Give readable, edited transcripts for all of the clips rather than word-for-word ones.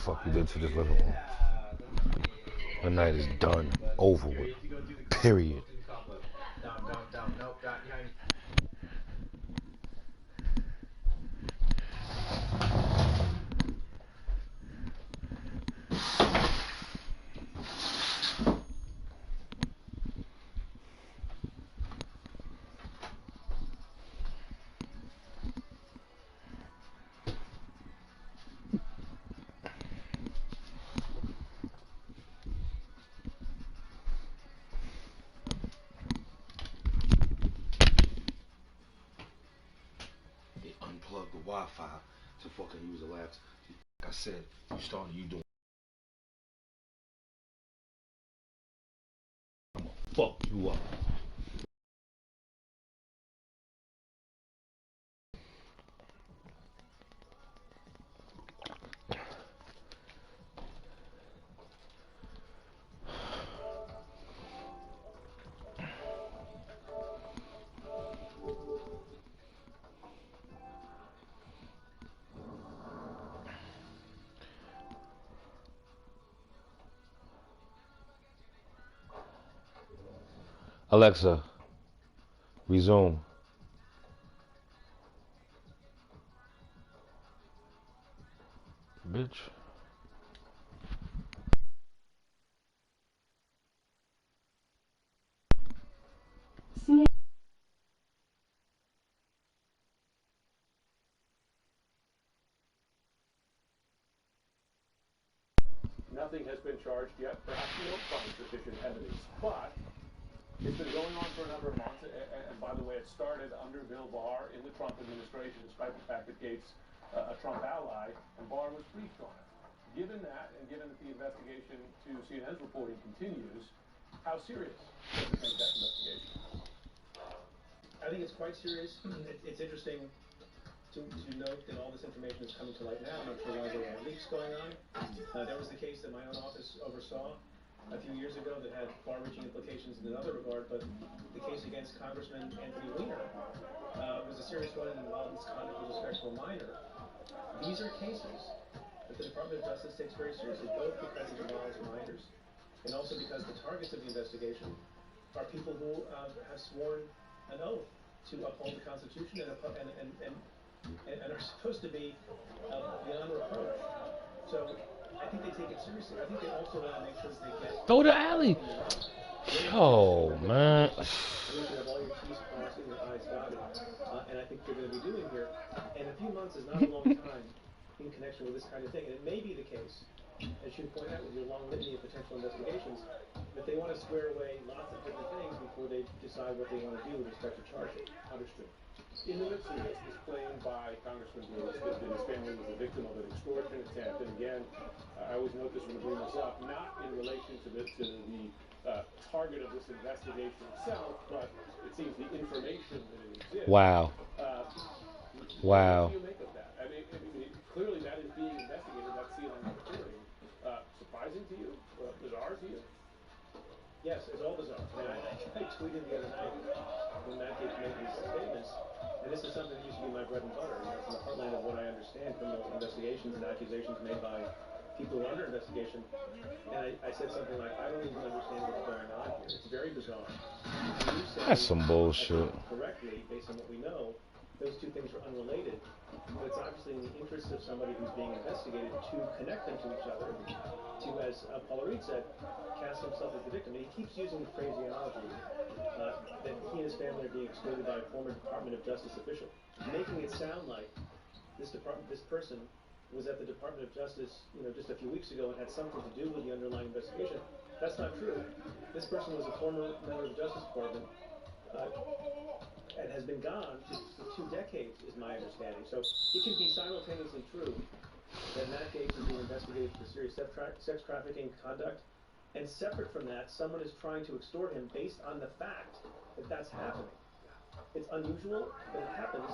fuck you did to this living room. The night is done, over with. Period. Unplug the Wi-Fi to fucking use the laptop. Like I said, you doing. I'ma fuck you up. Alexa, resume. Bitch. Nothing has been charged yet. Perhaps we don't find sufficient evidence, but it's been going on for a number of months. And by the way, it started under Bill Barr in the Trump administration, despite the fact that Gates, a Trump ally, and Barr was briefed on it. Given that, and given that the investigation to CNN's reporting continues, how serious does it make that investigation? I think it's quite serious. It's interesting to note that all this information is coming to light now. I'm not sure why there are leaks going on. There was the case that my own office oversaw a few years ago that had far-reaching implications in another regard, but the case against Congressman Anthony Weiner was a serious one and involved misconduct with respect to a minor. These are cases that the Department of Justice takes very seriously, both because it involves minors and also because the targets of the investigation are people who have sworn an oath to uphold the Constitution and are supposed to be beyond reproach. So I think they take it seriously. I think they also want to make sure that they get... Throw the alley. Oh, man. You should have all your T's crossed and your I's dotted. And I think you're going to be doing here. And a few months is not a long time in connection with this kind of thing. And it may be the case, as you point out with your long litany of potential investigations, that they want to square away lots of different things before they decide what they want to do with respect to charging. Understood. In the midst of this claim by Congressman Lewis that his family was a victim of an extortion attempt, and again, I always note this when I bring this up, not in relation to the target of this investigation itself, but it seems the information that it exists. Wow. Wow. What do you make of that? I mean, clearly that is being investigated, that CNN reporting. Surprising to you? Bizarre to you? Yes, it's all bizarre. I tweeted the other night when Matt Gaetz made these statements, and this is something that used to be my bread and butter. From the heartland of what I understand from those investigations and accusations made by people who are under investigation. And I said something like, I don't even understand what's going on here. It's very bizarre. You say, That's some bullshit. Correctly, based on what we know, those two things are unrelated. But it's obviously in the interest of somebody who's being investigated to connect them to each other, to, as Paula Reed said, cast himself as the victim. And he keeps using the phraseology that he and his family are being exploited by a former Department of Justice official, making it sound like this person was at the Department of Justice, just a few weeks ago and had something to do with the underlying investigation. That's not true. This person was a former member of the Justice Department and has been gone for 2 decades, is my understanding. So it can be simultaneously true that Matt Gaetz is being investigated for serious sex trafficking conduct, and separate from that, someone is trying to extort him based on the fact that that's happening. It's unusual, but it happens,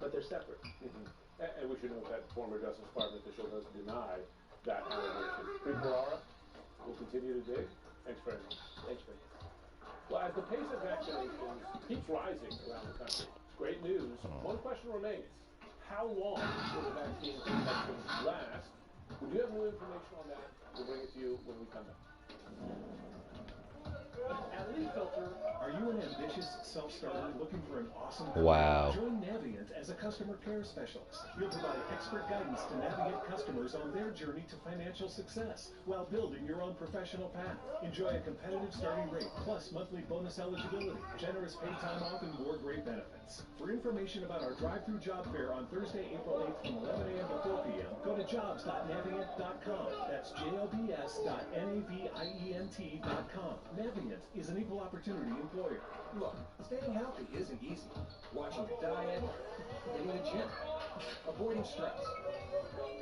but they're separate. Mm-hmm. And we should note that former Justice Department official does deny that allegation. Preet Bharara will continue to dig. Thanks very much. Thanks very much. Well, as the pace of vaccinations keeps rising around the country, it's great news. One question remains. How long will the vaccine protection last? We do have new information on that. We'll bring it to you when we come back. At LeafFilter, are you an ambitious self-starter looking for an awesome career? Wow. Join Navient as a customer care specialist. You'll provide expert guidance to navigate customers on their journey to financial success while building your own professional path. Enjoy a competitive starting rate plus monthly bonus eligibility, generous paid time off, and more great benefits. For information about our drive-through job fair on Thursday, April 8th from 11 a.m. to 4 p.m., go to jobs.navient.com. That's jobs.navient.com. Navient is an equal opportunity employer. Look, staying healthy isn't easy. Watching your diet, getting in the gym, avoiding stress.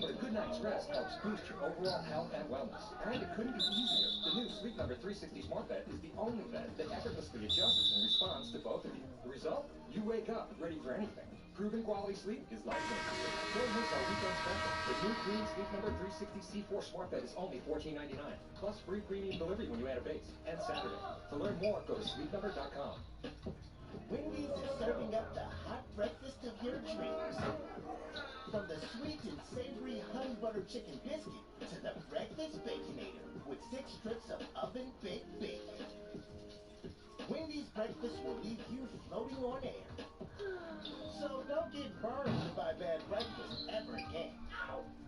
But a good night's rest helps boost your overall health and wellness. And it couldn't be easier. The new Sleep Number 360 Smart Bed is the only bed that effortlessly adjusts and responds to both of you. The result? You wake up ready for anything. Proven quality sleep is life-changing. Don't miss our weekend special. The new Queen Sleep Number 360 C4 Smart Bed is only $14.99. Plus free premium delivery when you add a base. And Saturday. To learn more, go to sleepnumber.com. Wendy's is serving up the hot breakfast of your dreams. From the sweet and savory honey butter chicken biscuit to the breakfast baconator with 6 strips of oven-baked bacon. Wendy's breakfast will leave you floating on air. So don't get burned by bad breakfast ever again.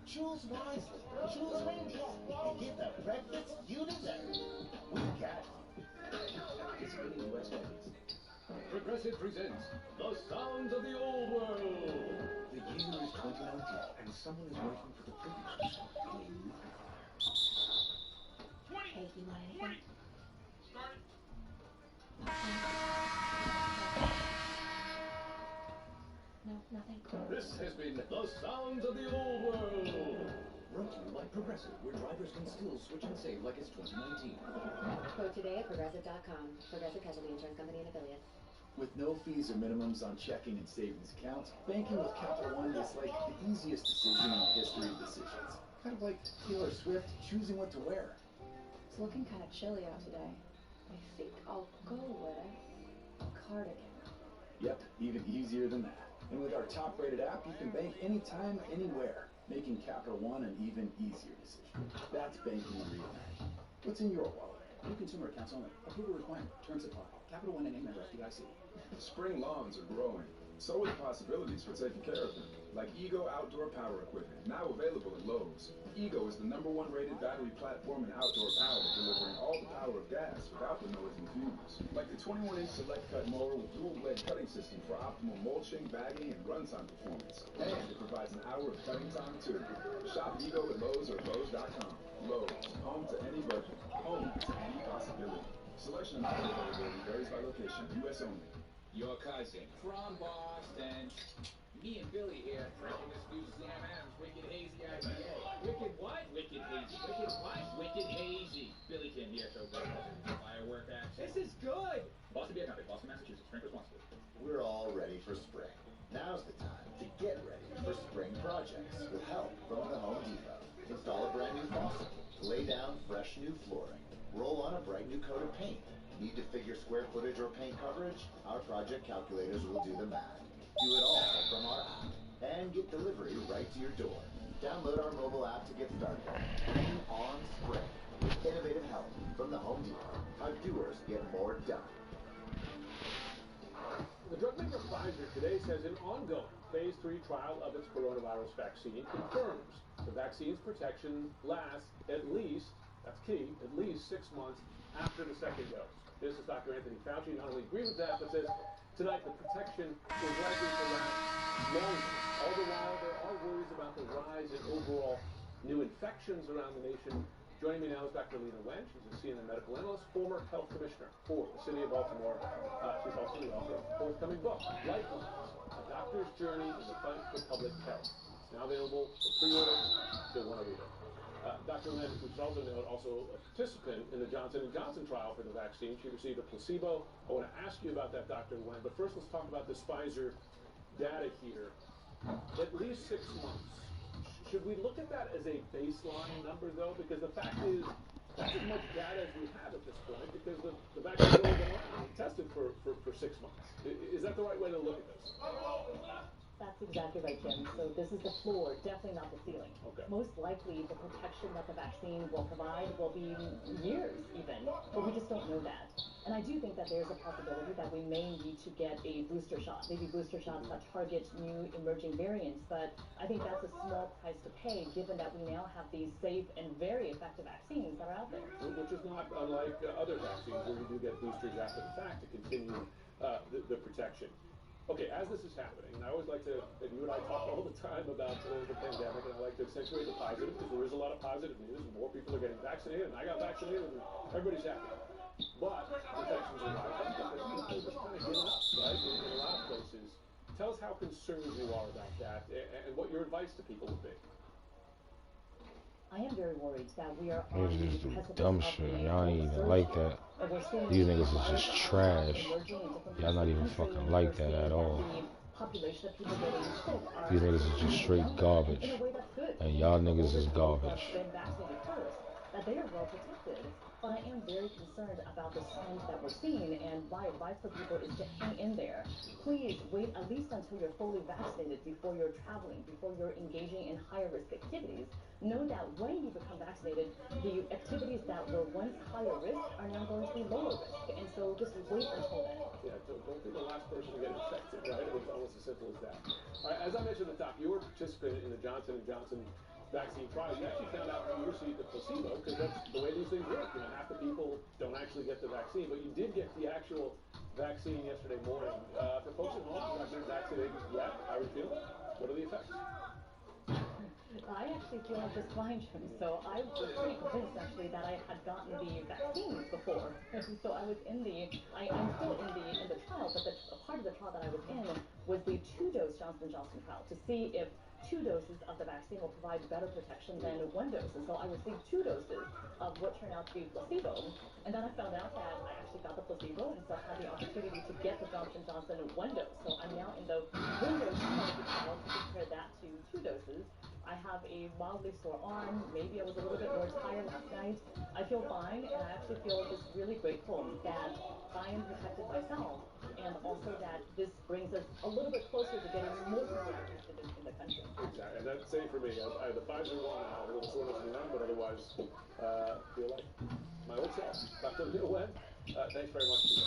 Choose wisely, choose Wendy's, and get the breakfast you deserve. We got it. Participating U.S. Wendy's. Progressive presents The Sounds of the Old World. The year is 2019, and someone is working for the previous one in a new empire. Hey, you want anything? No, nothing. This has been The Sounds of the Old World. Brought to you by Progressive, where drivers can still switch and save like it's 2019. Quote today at Progressive.com. Progressive Casualty Insurance Company and affiliates. With no fees or minimums on checking and savings accounts, banking with Capital One is like the easiest decision in the history of decisions. Kind of like Taylor Swift choosing what to wear. It's looking kind of chilly out today. I think I'll go with a cardigan. Yep, even easier than that. And with our top-rated app, you can bank anytime, anywhere, making Capital One an even easier decision. That's banking reimagined. What's in your wallet? New consumer accounts only. Approval requirement. Terms apply. Capital One and member FDIC. Spring lawns are growing. So are the possibilities for taking care of them. Like Ego Outdoor Power Equipment, now available at Lowe's. Ego is the #1 rated battery platform in outdoor power, delivering all the power of gas without the noise and fumes. Like the 21-inch Select Cut mower with dual blade cutting system for optimal mulching, bagging, and runtime performance. And it provides an hour of cutting time too. Shop Ego at Lowe's or Lowe's.com. Lowe's, home to any budget, home to any possibility. Selection and model availability varies by location, U.S. only. Your cousin from Boston. Me and Billy here drinking this new Sam Adams Wicked Hazy IPA. Wicked what? Wicked Hazy. Wicked what? Wicked Hazy. Billy can't hear so good. Firework action. This is good. Boston Beer Company, Boston, Massachusetts. Drink responsibly. We're all ready for spring. Now's the time to get ready for spring projects with help from the Home Depot. Install a brand new faucet. Lay down fresh new flooring. Roll on a bright new coat of paint. Need to figure square footage or paint coverage? Our project calculators will do the math. Do it all from our app. And get delivery right to your door. Download our mobile app to get started. Bring on spring with innovative help from the Home Depot. How doers get more done. The drug maker Pfizer today says an ongoing phase 3 trial of its coronavirus vaccine confirms the vaccine's protection lasts at least, that's key, at least 6 months after the second dose. This is Dr. Anthony Fauci. Not only agrees with that, but says tonight the protection is likely to last longer. All the while, there are worries about the rise in overall new infections around the nation. Joining me now is Dr. Lena Wen. She's a CNN medical analyst, former health commissioner for the city of Baltimore. She's also the author of a forthcoming book, Lifelines, A Doctor's Journey in the Fight for Public Health. It's now available for pre-order. You'll want to read it. Dr. Wen, we should also note, also a participant in the Johnson & Johnson trial for the vaccine. She received a placebo. I want to ask you about that, Dr. Wen. But first, let's talk about this Pfizer data here. At least 6 months. Should we look at that as a baseline number, though? Because the fact is, that's as much data as we have at this point, because the vaccine's only been around and tested for 6 months. Is that the right way to look at this? That's exactly right, Jim. So this is the floor, definitely not the ceiling. Okay. Most likely, the protection that the vaccine will provide will be years even, but we just don't know that. And I do think that there's a possibility that we may need to get a booster shot, maybe booster shots that target new emerging variants, but I think that's a small price to pay given that we now have these safe and very effective vaccines that are out there. Which is not unlike other vaccines where you do get boosters after the fact to continue the protection. Okay, as this is happening, and I always like to, and you and I talk all the time about the pandemic, and I like to accentuate the positive because there is a lot of positive news, and more people are getting vaccinated, and I got vaccinated, and everybody's happy. But infections are rising, but people are just kind of giving up, right, in a lot of places. Tell us how concerned you are about that, and what your advice to people would be. I am very worried that we are on Niggas the just do precipice dumb of shit. a Y'all ain't even surge like here. that. And we're seeing These niggas is virus just emerging trash. in different Y'all not parts even of the country, fucking and like we're that seeing at all. the population of people getting sick are These niggas is actually just straight younger. garbage. In a way that's good. And y'all The niggas older is people who garbage. have been vaccinated first, that they are well protected. But I am very concerned about the trend that we're seeing, and my advice for people is to hang in there. Please wait at least until you're fully vaccinated before you're traveling, before you're engaging in higher risk activities. Know that when you become vaccinated, the activities that were once higher risk are now going to be lower risk. And so just wait until then. Yeah, don't be the last person to get infected, right? It's almost as simple as that. All right, as I mentioned at the top, you were a participant in the Johnson & Johnson vaccine trial. You actually found out you received the placebo because that's the way these things work. You know, half the people don't actually get the vaccine, but you did get the actual vaccine yesterday morning. For folks at home who have been vaccinated yet, how are you feeling? What are the effects? I actually feel just fine, Jim. So I was pretty convinced actually that I had gotten the vaccines before. So I was I'm still in the trial, but a part of the trial that I was in was the 2-dose Johnson & Johnson trial to see if 2 doses of the vaccine will provide better protection than 1 dose. And so I received 2 doses of what turned out to be placebo. And then I found out that I actually got the placebo and so had the opportunity to get the Johnson & Johnson 1 dose. So I'm now in the 1 dose part of the trial to compare that to 2 doses. I have a mildly sore arm. Maybe I was a little bit more tired last night. I feel fine, and I actually feel just really grateful that I am protected myself, and also that this brings us a little bit closer to getting more people protected in the country. Exactly, and that's same for me. I have the Pfizer one, I have a little soreness in the arm, but otherwise feel like my old self. Dr. Neil Wen, thanks very much for that.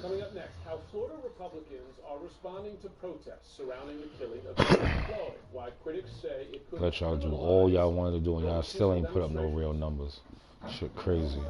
Coming up next, how Florida Republicans are responding to protests surrounding the killing of George Floyd. Why critics say it could Let y'all do all y'all wanted to do and y'all still ain't put up no real numbers. Shit crazy.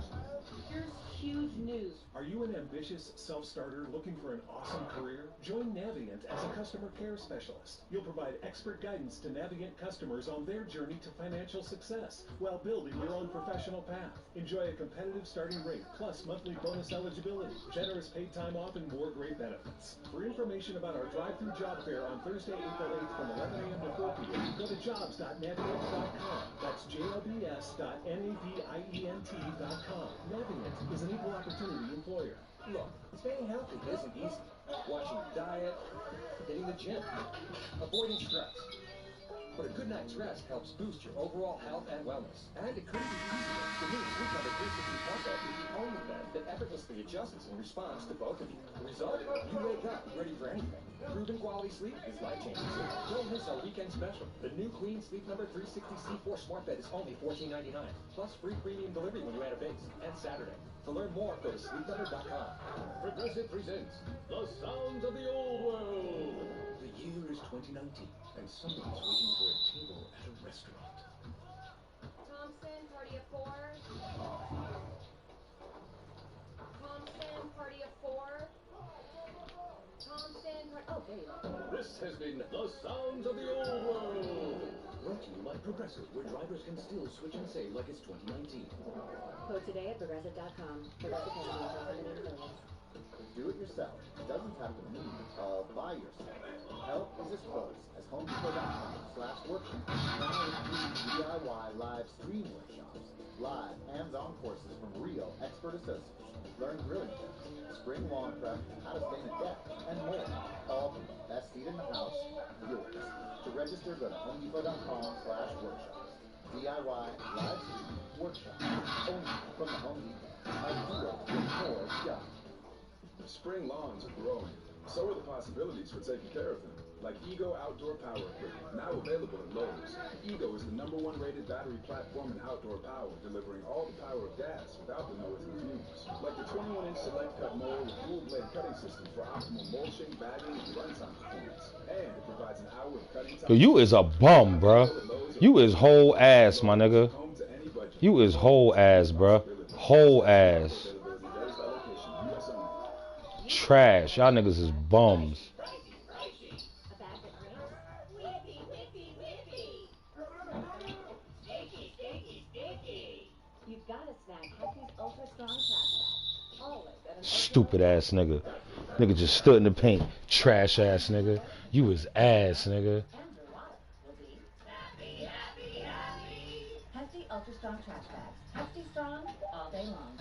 Here's huge news. Are you an ambitious self-starter looking for an awesome career? Join Navient as a customer care specialist. You'll provide expert guidance to Navient customers on their journey to financial success while building your own professional path. Enjoy a competitive starting rate plus monthly bonus eligibility, generous paid time off, and more great benefits. For information about our drive-through job fair on Thursday, April 8th from 11 a.m. to 4 p.m., go to jobs.navient.com. That's jobs.navient.com. Navient is an equal opportunity employer. Look, staying healthy isn't easy. Watching your diet, hitting the gym, avoiding stress. But a good night's rest helps boost your overall health and wellness. And it couldn't be easier. The new Sleep Number 360 Smart Bed is the only bed that effortlessly adjusts in response to both of you. The result? You wake up ready for anything. Proven quality sleep is life-changing. So don't miss our weekend special. The new Queen Sleep Number 360 C4 Smart Bed is only $14.99. Plus free premium delivery when you add a base. And Saturday. To learn more, go to sleepnumber.com. Progressive presents The Sounds of the Old World. The year is 2019, and somebody's waiting for a table at a restaurant. Thompson, party of 4. Thompson, party of 4. Thompson, oh, there you go. This has been The Sounds of the Old World. Brought to you by Progressive, where drivers can still switch and save like it's 2019. Quote today at Progressive.com. Progressive has an automated affiliates. Do it yourself doesn't have to mean all by yourself. Help is as close as HomeDepot.com/workshop. Now with free DIY live stream workshops, live hands-on courses from real expert associates. Learn grilling tips, spring lawn prep, how to stain a deck, and more. All from the best seat in the house, yours. To register, go to HomeDepot.com/workshops. DIY live stream workshops. Only from the Home Depot. A do it with more done. Spring lawns are growing. So are the possibilities for taking care of them. Like Ego Outdoor Power Equipment, now available at Lowe's. Ego is the #1 rated battery platform in outdoor power, delivering all the power of gas without the noise and fumes. Like the 21-inch Select Cut mower with dual blade cutting system for optimal mulching, bagging, and runtime performance. And it provides an hour of cutting time. Yo, you is a bum, bruh. You is whole ass, my nigga. You is whole ass, bruh. Whole ass. Trash. Y'all niggas is bums. Stupid ass nigga. Nigga just stood in the paint. Trash ass nigga. You is ass, nigga. Hefty Ultra Strong trash bags. Hefty Strong all day long.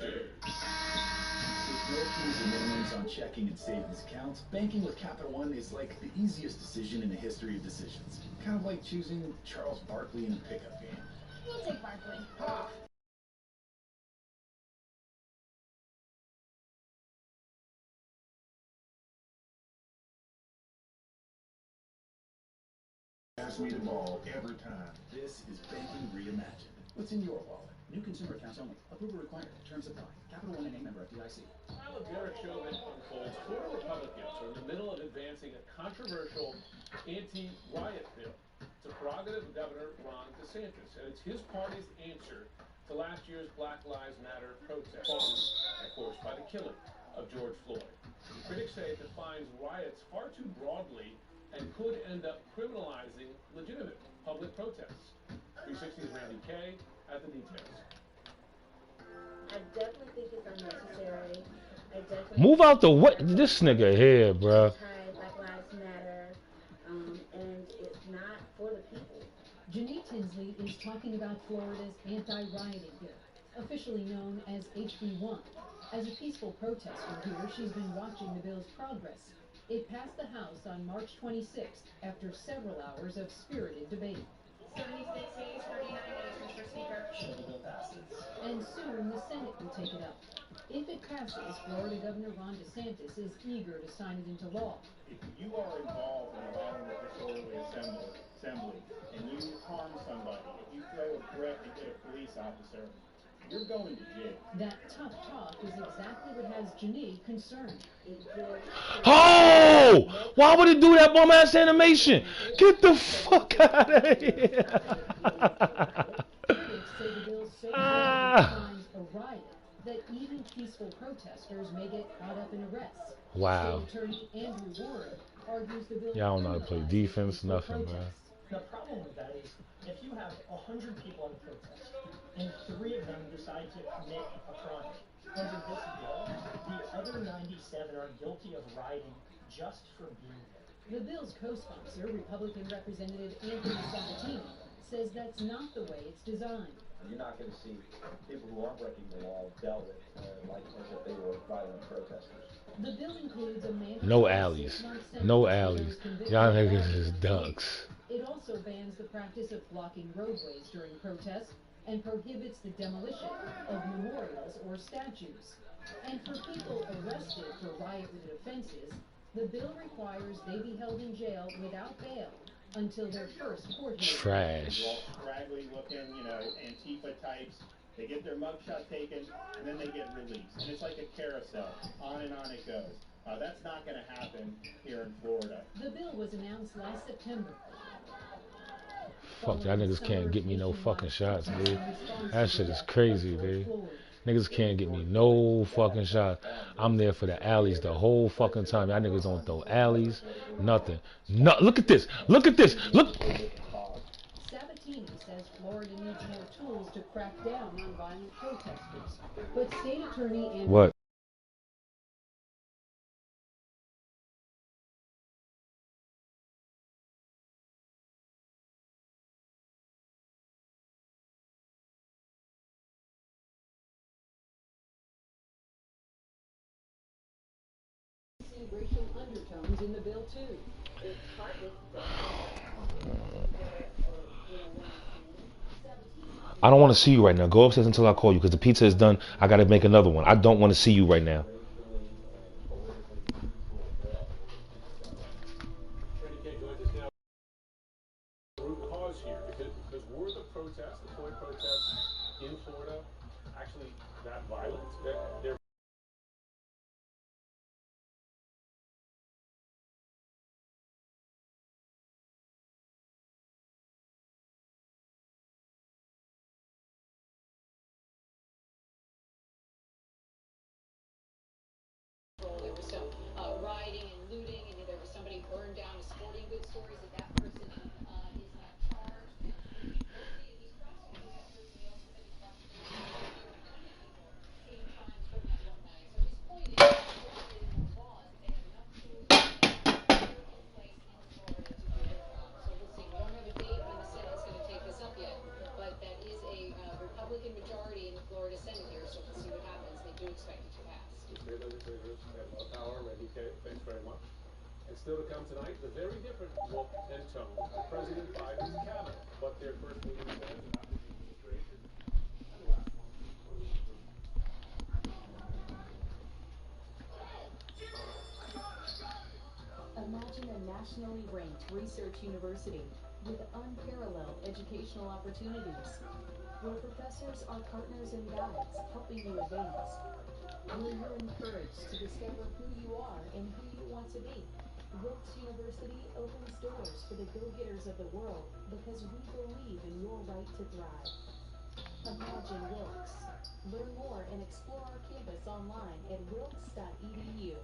With no fees or minimums on checking and savings accounts, banking with Capital One is like the easiest decision in the history of decisions. Kind of like choosing Charles Barkley in a pickup game. We'll take Barkley. Pass me the ball every time. This is banking reimagined. What's in your wallet? New consumer accounts only. Approval required. Terms apply. Capital One and a member FDIC. While a Derek Chauvin unfolds, Florida Republicans are in the middle of advancing a controversial anti-riot bill. It's a prerogative of Governor Ron DeSantis, and it's his party's answer to last year's Black Lives Matter protest, caused, of course, by the killing of George Floyd. Critics say it defines riots far too broadly and could end up criminalizing legitimate public protests. 360's Randy Kay at the details. I definitely think it's unnecessary. Move out the way. This nigga here, bruh. Black Lives Matter, and it's not for the people. Jeannie Tinsley is talking about Florida's anti-rioting bill, officially known as HB1. As a peaceful protester here, she's been watching the bill's progress. It passed the House on March 26th after several hours of spirited debate. 76 yeas, 39 nays, Mr. Speaker. And soon the Senate will take it up. If it passes, Florida Governor Ron DeSantis is eager to sign it into law. If you are involved in a violent or disorderly assembly and you harm somebody, if you throw a threat at a police officer, you're going to jail. That tough talk is exactly what has Jeannie concerned. Oh! Why would it do that bum ass animation? Get the fuck out of here! Critics say the bill's so defines a riot that even peaceful protesters may get caught up in arrests. Wow. State Attorney Andrew Warren argues the bill. Y'all don't know how to play defense, nothing, bro. The problem with that is if you have 100 people at a protest and 3 of them decide to commit a crime under this bill, the other 97 are guilty of rioting just for being there. The bill's co-sponsor, Republican Representative Anthony Sabatini, says that's not the way it's designed. You're not going to see people who aren't breaking the law dealt with like as if they were violent protesters. The bill includes a mandatory No alleys. No alleys. Y'all niggas is ducks. It also bans the practice of blocking roadways during protests and prohibits the demolition of memorials or statues. And for people arrested for riot-related offenses, the bill requires they be held in jail without bail until their first court hearing. Trash. Scraggly looking, Antifa types. They get their mugshot taken, and then they get released. And it's like a carousel. On and on it goes. That's not going to happen here in Florida. The bill was announced last September. Fuck, y'all niggas can't get me no fucking shots, dude. That shit is crazy, dude. Niggas can't get me no fucking shot. I'm there for the alleys the whole fucking time. Y'all niggas don't throw alleys, nothing. No, look at this. Look at this. Look. Sabatini says Florida needs more tools to crack down on violent protesters. But State Attorney Andrew What? racial undertones in the bill too. It's targeted. I don't want to see you right now. Go upstairs until I call you because the pizza is done. I got to make another one. I don't want to see you right now. was some rioting and looting, and there was somebody burned down a sporting goods store. He said that person is now charged. He's prosecuted. They also said he's prosecuted hate crimes from that one night. So his point is that more laws, they have enough tools in place in Florida to do their job. So we'll see. We don't have a date when the Senate's going to take this up yet, but that is a Republican majority in the Florida Senate here, so we'll see what happens. They do expect it to pass. State legislators have power, Randy Kay, thanks very much. And still to come tonight, the very different look and tone of President Biden's cabinet, but their first meeting stands about his administration. And the last one. Imagine a nationally ranked research university with unparalleled educational opportunities, where professors are partners and guides helping you advance, where you're encouraged to discover who you are and who you want to be. Wilkes University opens doors for the go-getters of the world because we believe in your right to thrive. Imagine Wilkes. Learn more and explore our campus online at wilkes.edu.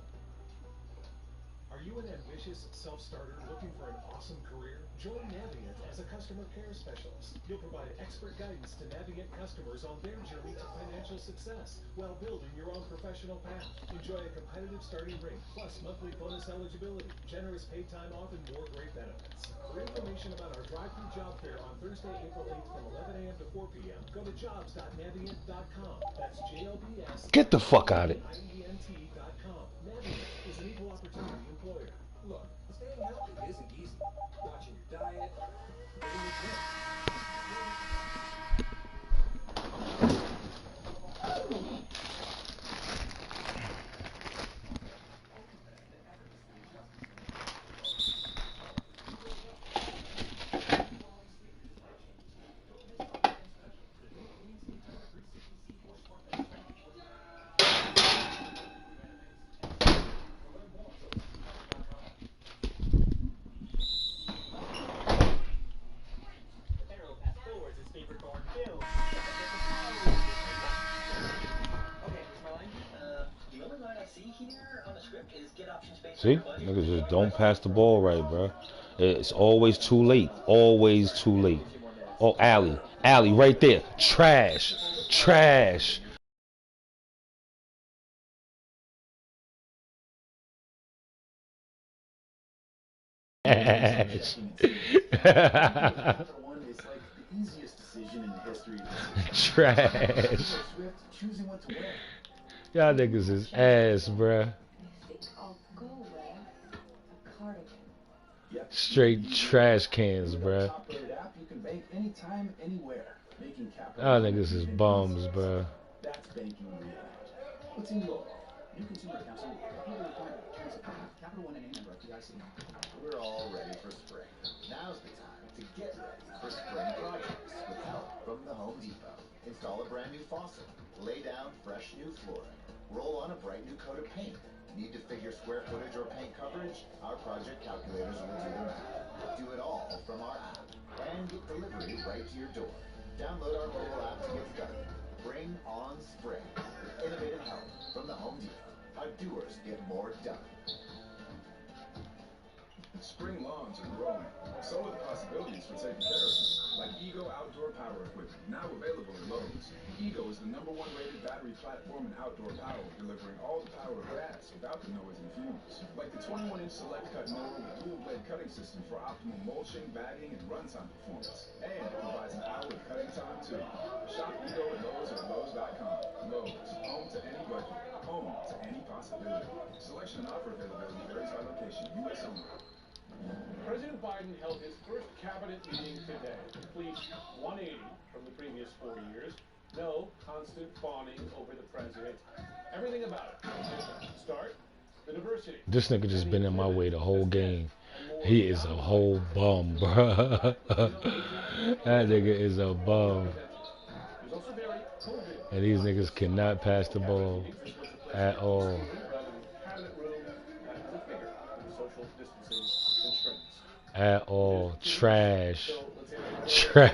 Are you an ambitious self-starter looking for an awesome career? Join Navient as a customer care specialist. You'll provide expert guidance to Navient customers on their journey to financial success while building your own professional path. Enjoy a competitive starting rate, plus monthly bonus eligibility, generous paid time off, and more great benefits. For information about our drive-through job fair on Thursday, April 8th from 11 a.m. to 4 p.m., go to jobs.navient.com. That's JLBS. Get the fuck out of it. Navient.com. Navient is an equal opportunity employer. Look, staying healthy isn't easy. Watching your diet, getting the gym. See? Niggas just don't pass the ball right, bro. It's always too late. Always too late. Oh, Allie. Allie, right there. Trash. Trash. Trash. Trash. Y'all niggas is ass, bruh. Straight trash cans, bruh. Y'all niggas is bums, bruh. That's banking reimagined. What's in your wallet? New Consumer Council, Capital One and member FDIC. We're all ready for spring. Now's the time to get ready for spring projects with help from the Home Depot. Install a brand new faucet, lay down fresh new flooring, roll on a bright new coat of paint. Need to figure square footage or paint coverage? Our project calculators will do the math. Do it all from our app and get delivery right to your door. Download our mobile app to get started. Bring on spring with innovative help from the Home Depot. How doers get more done. Spring lawns are growing. So are the possibilities for taking care of them. Like Ego Outdoor Power Equipment, now available at Lowe's. Ego is the #1 rated battery platform in outdoor power, delivering all the power of gas without the noise and fumes. Like the 21-inch Select Cut mower with dual blade cutting system for optimal mulching, bagging, and runtime performance. And it provides an hour of cutting time too. Shop Ego at Lowe's or Lowe's.com. Lowe's, home to any budget, home to any possibility. Selection and offer availability varies by location. U.S. only. President Biden held his first cabinet meeting today, complete 180 from the previous 4 years. No constant fawning over the president. Everything about it. Start, the diversity. This nigga just been in my way the whole game. He is a whole bum, bruh. That nigga is a bum. And these niggas cannot pass the ball at all. At all. Trash. Trash.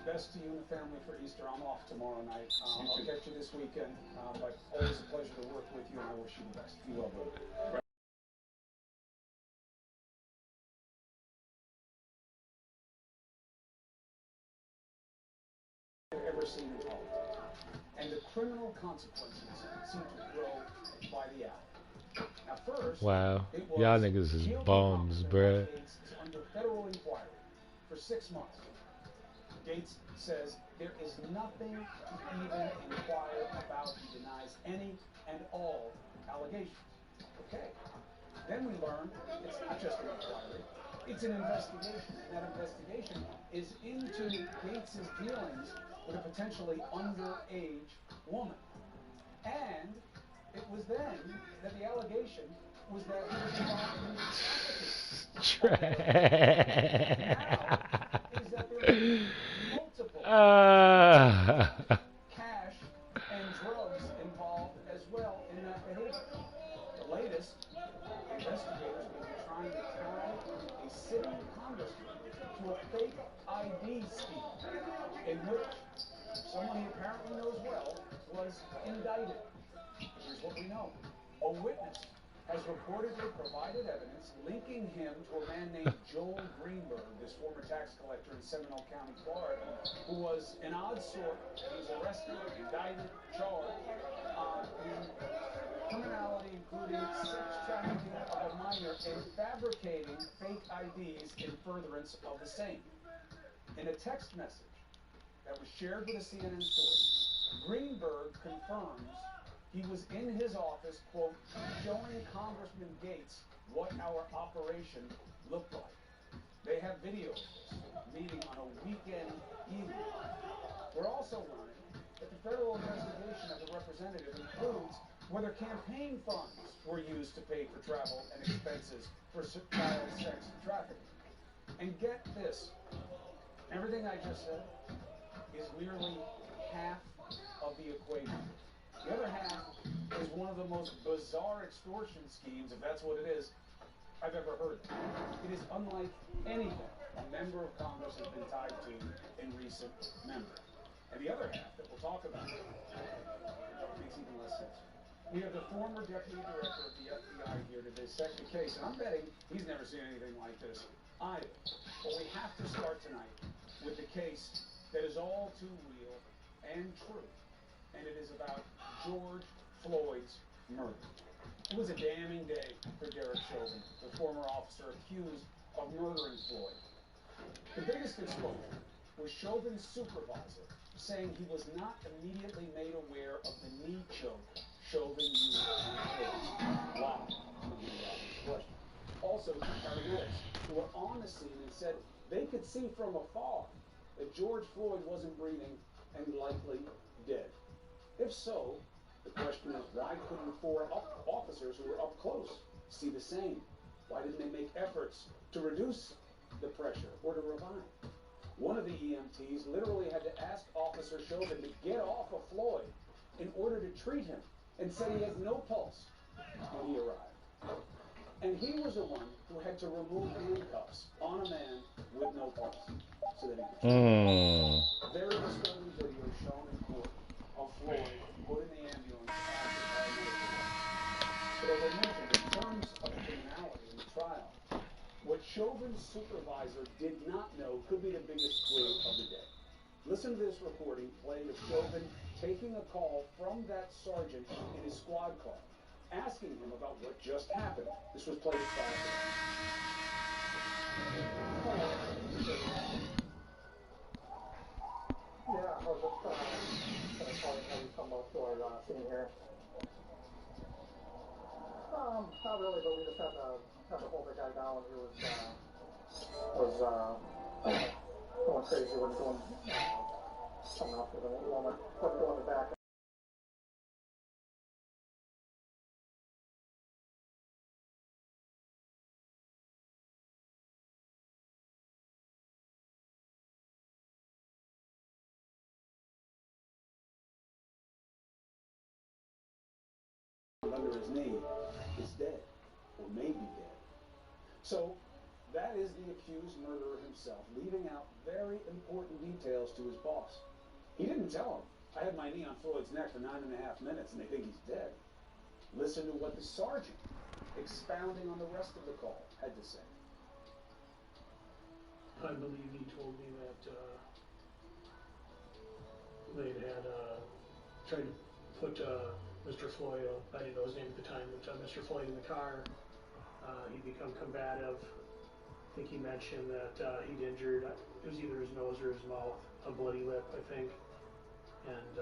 Best to you and the family for Easter. I'm off tomorrow night. tonight. I'll catch you this weekend, but always a pleasure to work with you, and I wish you the best. Be well, brother. Ever seen in politics, and the criminal consequences seem to grow by the hour. Now, first, Wow. it was Y'all niggas is bums, bruh. Gates is under federal inquiry for 6 months. Gates says there is nothing to even inquire about. He denies any and all allegations. Okay. Then we learn it's not just an inquiry, it's an investigation. And that investigation is into Gates' dealings with a potentially underage woman. And it was then that the allegation was that he was involved in cash and drugs involved as well in that behavior. The latest, investigators will be trying to tie a sitting congressman to a fake ID scheme in which someone he apparently knows well was indicted. Here's what we know. A witness has reportedly provided evidence linking him to a man named Joel Greenberg, this former tax collector in Seminole County, Florida, who was an odd sort. He was arrested, indicted, charged in criminality, including sex trafficking of a minor and fabricating fake IDs in furtherance of the same. In a text message that was shared with a CNN source, Greenberg confirms he was in his office, quote, showing Congressman Gates what our operation looked like. They have video of this meeting on a weekend evening. We're also learning that the federal investigation of the representative includes whether campaign funds were used to pay for travel and expenses for child sex trafficking. And get this, everything I just said is merely half of the equation. The other half is one of the most bizarre extortion schemes, if that's what it is, I've ever heard of. It is unlike anything a member of Congress has been tied to in recent memory. And the other half that we'll talk about makes even less sense. We have the former deputy director of the FBI here to dissect the case, and I'm betting he's never seen anything like this either. But we have to start tonight with the case that is all too real and true, and it is about George Floyd's murder. It was a damning day for Derek Chauvin, the former officer accused of murdering Floyd. The biggest exposure was Chauvin's supervisor saying he was not immediately made aware of the knee choke Chauvin used on Floyd. Wow. Question. Also, two paramedics who were on the scene and said they could see from afar that George Floyd wasn't breathing and likely dead. If so, the question is, why couldn't four officers who were up close see the same? Why didn't they make efforts to reduce the pressure or to revive? One of the EMTs literally had to ask Officer Chauvin to get off of Floyd in order to treat him, and said he had no pulse when he arrived. And he was the one who had to remove handcuffs on a man with no pulse so that he could treat. Very disturbing video shown in court of Floyd put in the ambulance after paramedics. But as I mentioned, in terms of criminality in the trial, what Chauvin's supervisor did not know could be the biggest clue of the day. Listen to this recording played of Chauvin taking a call from that sergeant in his squad car, asking him about what just happened. This was played at 5 a.m. Yeah, I was just gonna call you maybe some of who are sitting here. Not really, but we just had to hold the guy down. He was going crazy when doing coming up with a woman, put her in the back. Under his knee is dead, or may be dead. So that is the accused murderer himself, leaving out very important details to his boss. He didn't tell him I had my knee on Floyd's neck for 9.5 minutes, and they think he's dead. Listen to what the sergeant, expounding on the rest of the call, had to say. I believe he told me that they'd had tried to put Mr. Floyd, I didn't know his name at the time, but Mr. Floyd in the car. He'd become combative. I think he mentioned that he'd injured, it was either his nose or his mouth, a bloody lip, I think. And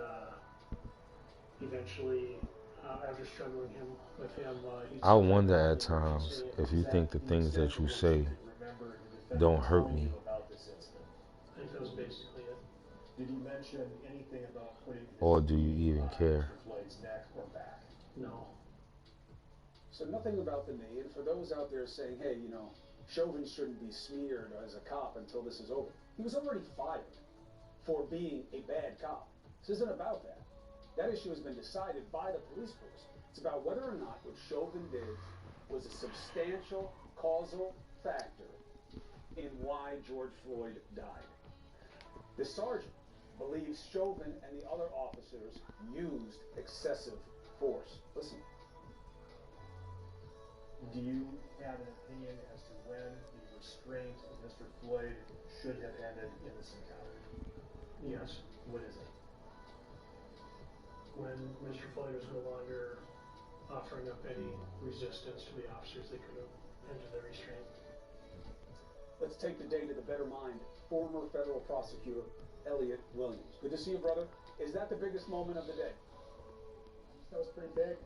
eventually, after struggling with him, I wonder at times if you think the things that you say don't hurt me. I think that was basically it. Did he mention anything about putting Or do you even care? Floyd's neck or back? No. So nothing about the knee, and for those out there saying, hey, you know, Chauvin shouldn't be smeared as a cop until this is over. He was already fired for being a bad cop. This isn't about that. That issue has been decided by the police force. It's about whether or not what Chauvin did was a substantial causal factor in why George Floyd died. The sergeant believes Chauvin and the other officers used excessive force. Listen. Do you have an opinion as to when the restraint of Mr. Floyd should have ended in this encounter? Yes. What is it? When Mr. Floyd was no longer offering up any resistance to the officers, they could have ended the restraint. Let's take the day to the better mind. Former federal prosecutor Elliot Williams. Good to see you, brother. Is that the biggest moment of the day? That was pretty big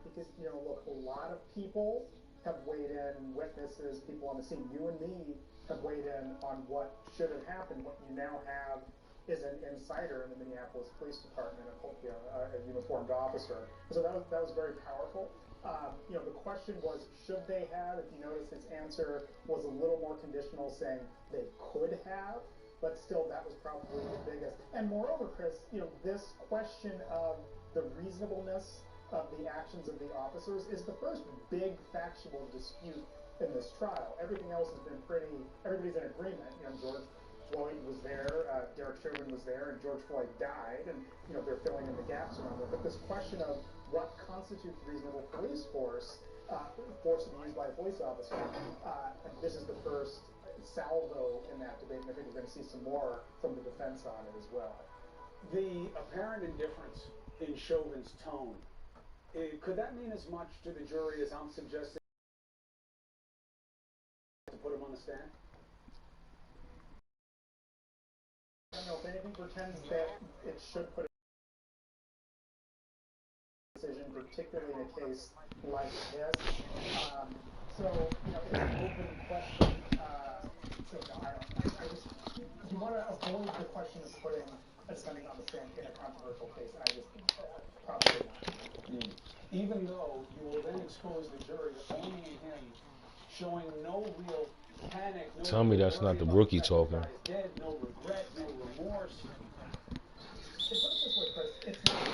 because, you know, look, a lot of people have weighed in, witnesses, people on the scene, you and me have weighed in on what should have happened. What you now have is an insider in the Minneapolis Police Department, a uniformed officer. So that was very powerful. You know, the question was, should they have? If you notice, his answer was a little more conditional, saying they could have, but still, that was probably the biggest. And moreover, Chris, you know, this question of the reasonableness of the actions of the officers is the first big factual dispute in this trial. Everything else has been everybody's in agreement. You know, George Floyd was there, Derek Chauvin was there, and George Floyd died, and, you know, they're filling in the gaps around it. But this question of what constitutes reasonable police force, force to be used by a police officer, this is the first salvo in that debate, and I think we're going to see some more from the defense on it as well. The apparent indifference in Chauvin's tone, could that mean as much to the jury as I'm suggesting to put him on the stand? I don't know if anything pretends that it should put a decision, particularly in a case like this. So, you know, it's an open question. So, no, I just, you want to avoid the question of putting a defendant on the stand in a controversial case, and I just probably not. Even though you will then expose the jury to only him showing no real panic, no Tell me that's not the rookie talking. Dead, no regret, no remorse. To put it this way, Chris, it's not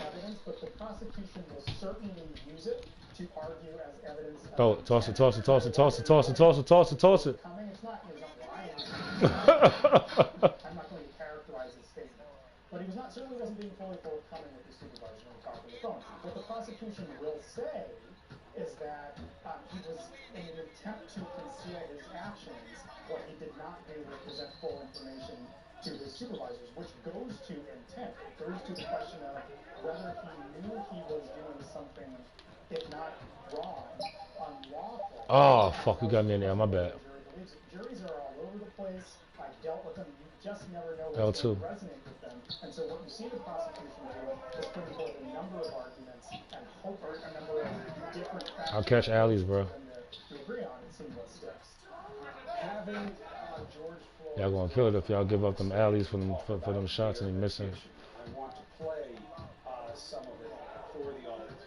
evidence, but the prosecution will certainly use it to argue as evidence. Oh, toss it, toss it, toss it, toss it, toss it, toss it, toss it, toss it. Coming, it's not, he was lying. I'm not going to characterize his statement, but he was not, certainly wasn't being fully forthcoming with his supervisor when he talked on the phone. What the prosecution will say is that he was, in an attempt to conceal his actions, what he did not do was present full information to his supervisors, which goes to intent. It goes to the question of whether he knew he was doing something, if not wrong, unlawful. Oh, fuck, you got me in there, my bad. Juries are all over the place. I've dealt with them. You just never know L2. what's going to resonate with them. And so what you see the prosecution do is putting forth a number of arguments and hope for a number of different factors. I'll catch alleys, bro. To agree on and see what sticks. Having George Floyd, Y'all gonna kill it if y'all give up them alleys for them shots and they missing. I want to play some of it for the audience.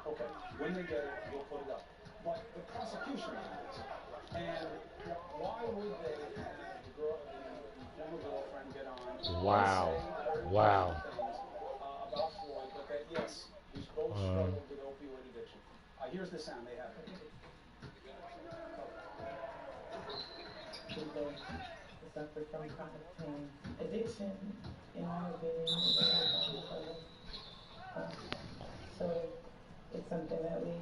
Okay, when they get it, we'll put it up. But the prosecution is, and why would they have the former girlfriend get on? Wow. Wow. About Floyd, but that yes, he's both struggled with opioid addiction. Here's the sound they have. suffer from chronic pain. Addiction, in my opinion, is a lifelong struggle. So it's something that we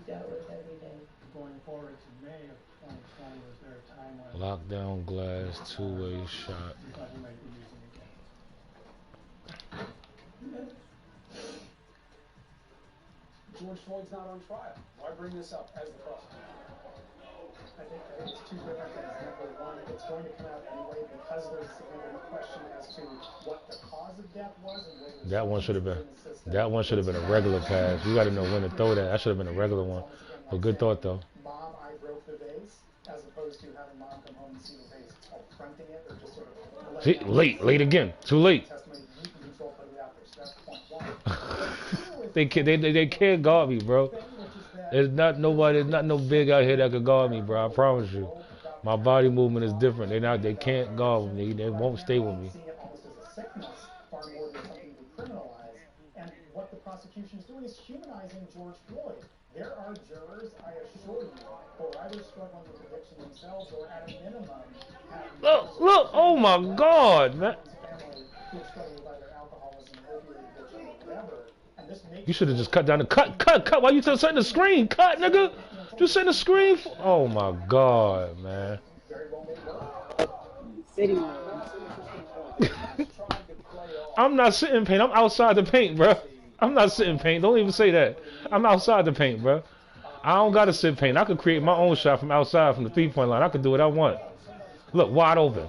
dealt with every day. Going forward to May of 2020, was there a time when Lockdown glass, two-way shot. you thought you might be using again? George Floyd's not on trial. Why bring this up as the prosecutor? I think it's two different things. Number one, it's going to come out anyway because there's a significant question as to what the cause of death was and whether That one should have been. That one should have been a regular pass. You got to know when to throw that. That should have been a regular one. But good thought though. Mom, I broke the vase, as opposed to having mom come home and see the vase. It's called fronting it, or just sort of. See, late again. Too late. Testimony you can control, put it out there. So that's point one. They can't guard me, bro. There's not nobody. There's not no big out here that could guard me, bro. I promise you. My body movement is different. They can't guard me. They won't stay with me. Seeing it almost as a sickness, far more than something to criminalize. And what the prosecution is doing is humanizing George Floyd. There are jurors, I assure you, who are either struggling with addiction themselves or at a minimum have Look! Oh my God, man! family who are struggling with either alcoholism, opioid addiction, or whatever. And this makes You should have just cut down the cut. Why you just setting the screen? Cut, nigga. Just setting the screen. Oh my God, man. I'm not sitting paint. I'm outside the paint, bro. I'm not sitting paint. Don't even say that. I'm outside the paint, bro. I don't gotta sit paint. I could create my own shot from outside, from the 3-point line. I could do what I want. Look, wide open.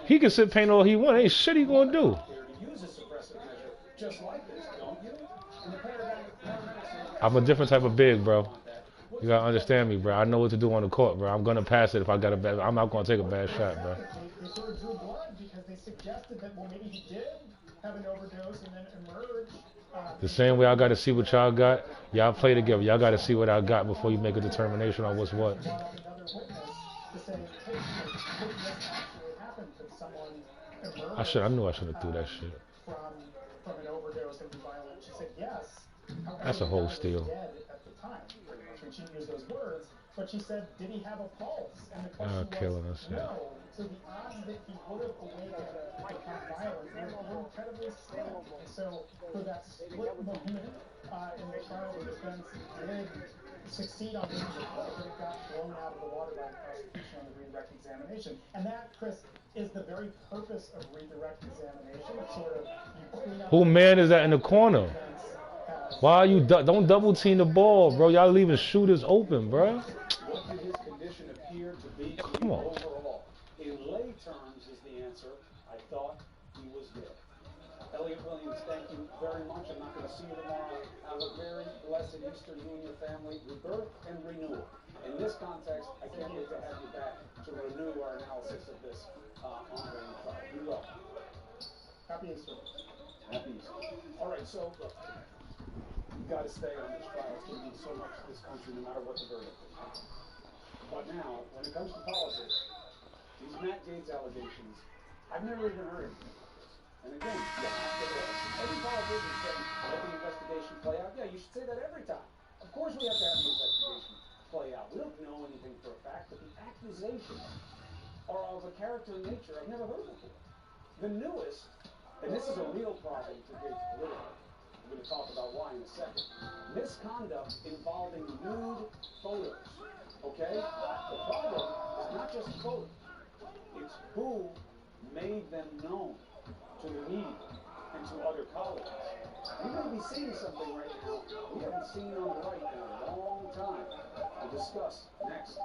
He can sit paint all he want. Ain't shit he gonna do. I'm a different type of big, bro. You gotta understand me, bro. I know what to do on the court, bro. I'm gonna pass it if I got a bad. I'm not gonna take a bad shot, bro. They sort of drew blood because they suggested that, well, maybe he did have an overdose and then emerged. The same way I gotta see what y'all got. Y'all play together. Y'all gotta see what I got before you make a determination on what's what. I knew I should have threw that shit. From an overdose and violence. She said yes. That's a whole steal. Dead at the time. She used those words, but she said, did he have a pulse? And the question killing was, us. no. So the odds that he would have awakened to become violent were incredibly slim. And so for that split moment in the trial, the defense did succeed on this report, but it got blown out of the water by the prosecution on the redirect examination. And that, Chris, is the very purpose of redirect examination. It's sort of, you clean up. Who man is that in the corner? Why are you don't double team the ball, bro? Y'all leaving shooters open, bro. What did his condition appear to be Come on. overall? In lay terms is the answer. I thought he was dead. Elliot Williams, thank you very much. I'm not going to see you tomorrow. Have a very blessed Easter, you and your family. Rebirth and renewal. In this context, I can't wait to have you back to renew our analysis of this ongoing trial. Be well. Happy Easter. Happy Easter. All right, so look. You've got to stay on this trial. It's going to mean so much to this country, no matter what the verdict is. But now, when it comes to politics, these Matt Gaetz allegations, I've never even heard of them. And again, you have to look. Every politician saying, let the investigation play out. Yeah, you should say that every time. Of course we have to have the investigation play out. We don't know anything for a fact, but the accusations are of a character and nature I've never heard before. The newest, and this is a real problem to Gaetz politically. We're going to talk about why in a second. Misconduct involving nude photos. Okay? The problem is not just photos. It's who made them known to the media and to other colleagues. We may be seeing something right now we haven't seen on the right in a long time. We'll discuss next.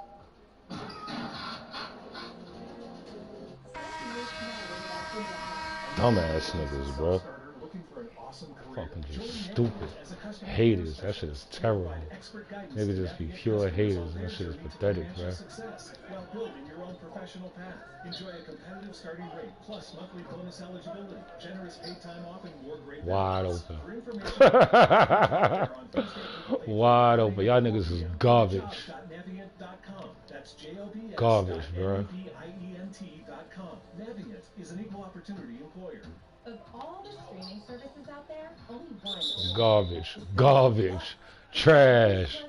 Dumbass niggas, bro. Fucking just stupid. Haters. That shit is terrible. Niggas just be pure haters, and that shit is pathetic, bro. While building your own professional path. Enjoy a competitive starting rate, plus monthly bonus eligibility, generous paid time off, and more great Wide benefits. open. For information, Wide open. Y'all niggas is garbage. Navient.com. That's JOBS. Garbage, bro. Navient.com. Navient is an equal opportunity employer. Of all the streaming services out there, only one is Garbage. Garbage. Trash.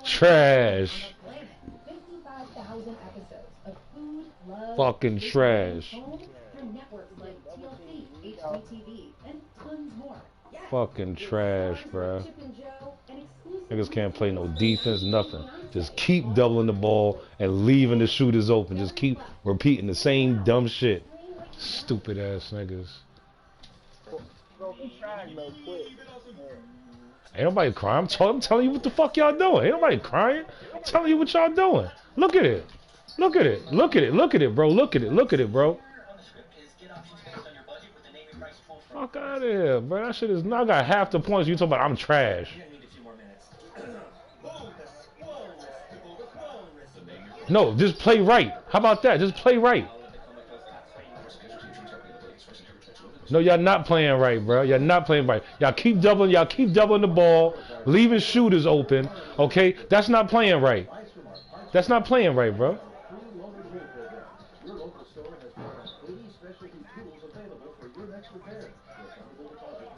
Trash. 55,000 episodes of food, love, Fucking trash. home from networks like TLC, HGTV, and tons more. Yes. Fucking trash, bruh. Chip and Joe, and exclusive Niggas can't play no defense, nothing. Just keep doubling the ball and leaving the shooters open. Just keep repeating the same dumb shit. Stupid ass niggas. Ain't nobody crying. I'm telling you what the fuck y'all doing. Ain't nobody crying. I'm telling you what y'all doing. Look at it. Look at it. Look at it. Look at it, bro. Look at it. Look at it, bro. Fuck out of here, bro. That shit is not. I got half the points. You talking about I'm trash. No, just play right. How about that? Just play right. No, y'all not playing right, bro. Y'all not playing right. Y'all keep doubling the ball, leaving shooters open. Okay? That's not playing right. That's not playing right, bro.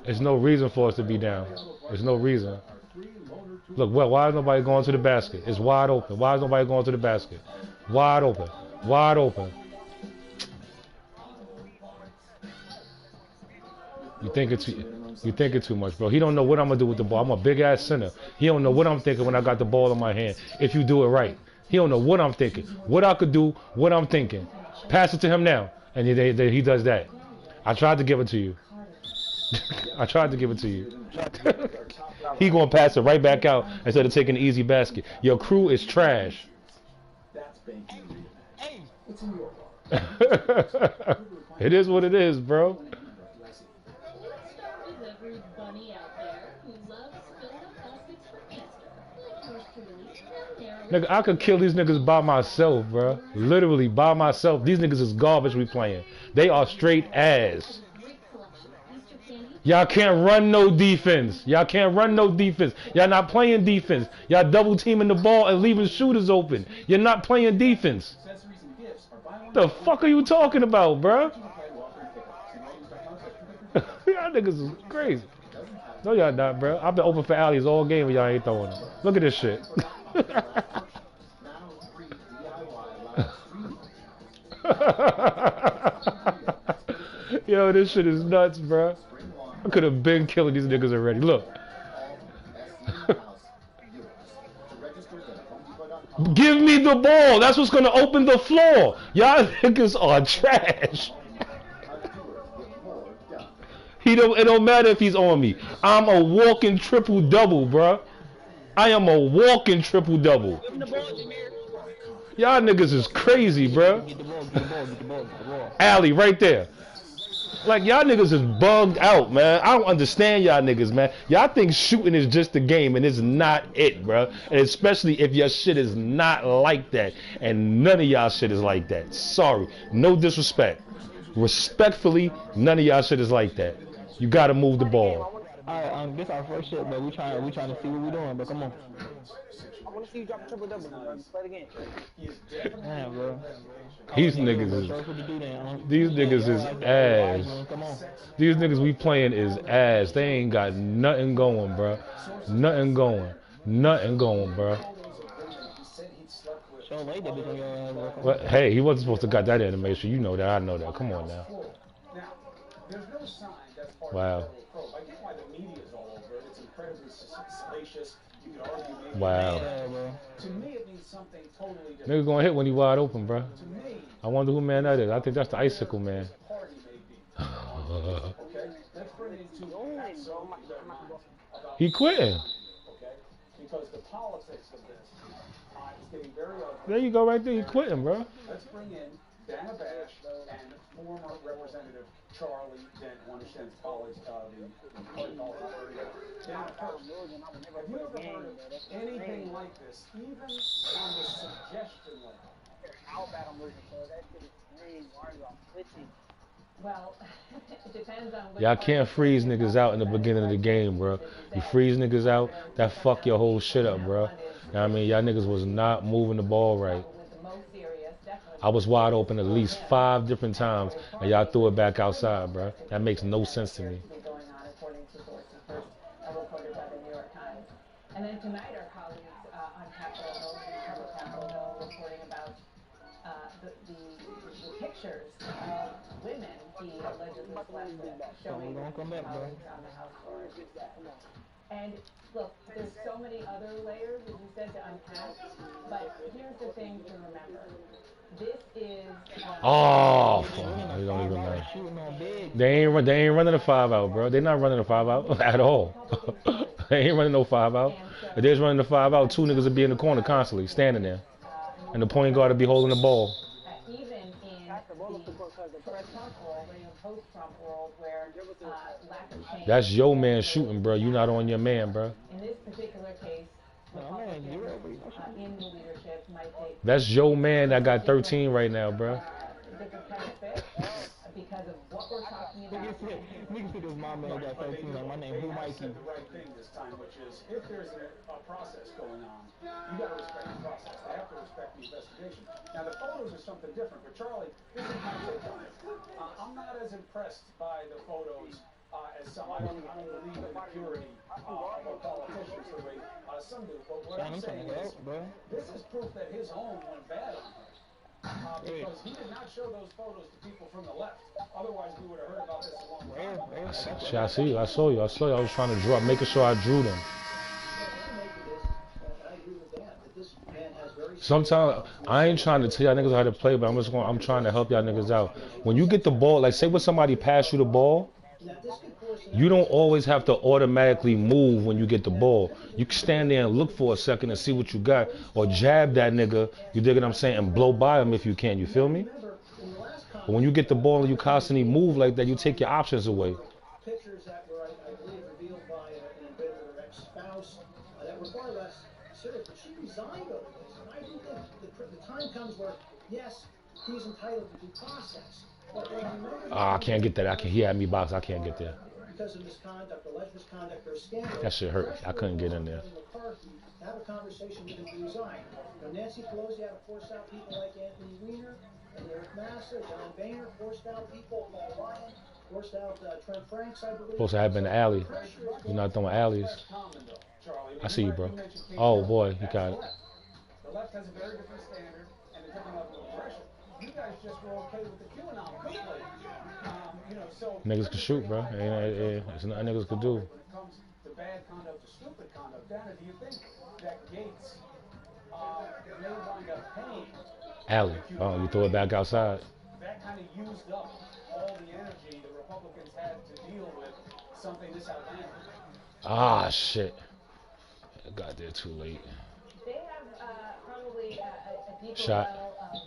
There's no reason for us to be down. There's no reason. Look, well, why is nobody going to the basket? It's wide open. Why is nobody going to the basket? Wide open. Wide open. You thinking too much, bro. He don't know what I'm gonna do with the ball. I'm a big ass center. He don't know what I'm thinking when I got the ball in my hand. If you do it right, he don't know what I'm thinking, what I could do, what I'm thinking. Pass it to him now, and he does that. I tried to give it to you. I tried to give it to you. He gonna pass it right back out instead of taking the easy basket. Your crew is trash. It is what it is, bro. Nigga, I could kill these niggas by myself, bro. Literally by myself. These niggas is garbage we playing. They are straight ass. Y'all can't run no defense. Y'all can't run no defense. Y'all not playing defense. Y'all double teaming the ball and leaving shooters open. You're not playing defense. The fuck are you talking about, bro? Y'all niggas is crazy. No, y'all not, bro. I've been open for alleys all game and y'all ain't throwing them. Look at this shit. Yo, this shit is nuts, bro. I could have been killing these niggas already. Look. Give me the ball. That's what's going to open the floor. Y'all niggas are trash. It don't matter if he's on me. I'm a walking triple-double, bro. I am a walking triple-double. Y'all niggas is crazy, bro. Alley, right there. Like, y'all niggas is bugged out, man. I don't understand y'all niggas, man. Y'all think shooting is just a game, and it's not it, bro. And especially if your shit is not like that. And none of y'all shit is like that. Sorry. No disrespect. Respectfully, none of y'all shit is like that. You gotta move the ball. Alright, this our first shit, but we trying to see what we doing, but come on. I want to see you drop a triple double, bro. Play the game. Damn, bro. These niggas is ass. These niggas we playing is ass. They ain't got nothing going, bro. Nothing going. Nothing going, bro. Well, hey, he wasn't supposed to got that animation. You know that. I know that. Come on now. Wow. Wow. Nigga gonna hit when he wide open, bro. I wonder who man that is. I think that's the Icicle man. He quitting. There you go, right there. He quitting, bro. Let's bring in Dana Bash and former Representative Charlie Dent, who understands college, the college area. Dana, first, have you ever heard of anything like this, even on the suggestion level? How bad I'm losing, so that shit is green. Why are y'all switching? Well, it depends on which Y'all can't freeze niggas out in the beginning of the game, bro. You freeze niggas out, that fuck your whole shit up, bro. You know what I mean? Y'all niggas was not moving the ball right. I was wide open at least 5 different times, and y'all threw it back outside, bro. That makes no sense to me. And then tonight, our colleagues on Capitol Hill, cover Capitol Hill, reporting about the pictures of women he allegedly slept with, showing colleagues on the House floor. And look, there's so many other layers, as you said, to unpack. But here's the thing to remember: this is. Oh, fuck. They don't even know. They ain't running a 5-out, bro. They're not running a 5-out at all. They ain't running no 5-out. If they're running the 5-out, two niggas would be in the corner constantly, standing there. And the point guard would be holding the ball. Even in the Trump world, or even post-Trump world, where lack of change. That's your man shooting, bro. You not on your man, bro. In this particular case, Republicans in the leadership might take. That's your man that got 13 right now, bro. Different kind of fit because of what we're talking about. Niggas think it's my man got 13. Like my name, who Mikey? Said the right thing this time, which is if there's a process going on, you got to respect the process. They have to respect the investigation. Now the photos are something different, but Charlie, this is my take on it. I'm not as impressed by the photos as some. I don't believe in the purity of our politicians the way some do. But what I'm saying is, this is proof that his home went bad on her. Because he did not show those photos to people from the left. Otherwise, we would have heard about this a long time ago. Shit, I see you. I saw you. I was trying to draw, making sure I drew them. Sometimes I ain't trying to tell y'all niggas how to play, but I'm trying to help y'all niggas out. When you get the ball, like say when somebody pass you the ball, you don't always have to automatically move when you get the ball. You can stand there and look for a second and see what you got, or jab that nigga, you dig what I'm saying, and blow by him if you can, you feel me? But when you get the ball and you constantly move like that, you take your options away. Pictures that were, I believe, revealed by an invader of her ex-spouse that were far less serious, but she resigned over this, and I do think the time comes where, yes, he's entitled to due process, but when you know I can't get that. He had me boxed. I can't get there. Because of misconduct, alleged misconduct, or scandal. That shit hurt. I couldn't get in there. To have a conversation with him to resign. Nancy Pelosi had to force out people like Anthony Weiner and Eric Massa, John Boehner, forced out people, Paul Ryan, forced out Trent Franks, I believe. Supposed to have been the alley. You're not throwing alleys. I see you, bro. Oh boy, you got it. The left has a very different standard and a different level of pressure. You guys just were okay with the QAnon quickly. Niggas can shoot, bro. It's nothing niggas could do. When it comes to bad conduct, to stupid conduct, Dana, do you think that Gates may wind up paying? Alley. Oh, you throw it back outside. That kind of used up all the energy the Republicans had to deal with something this outlandish. Ah, shit. I got there too late. They have probably a deeper Shot. level of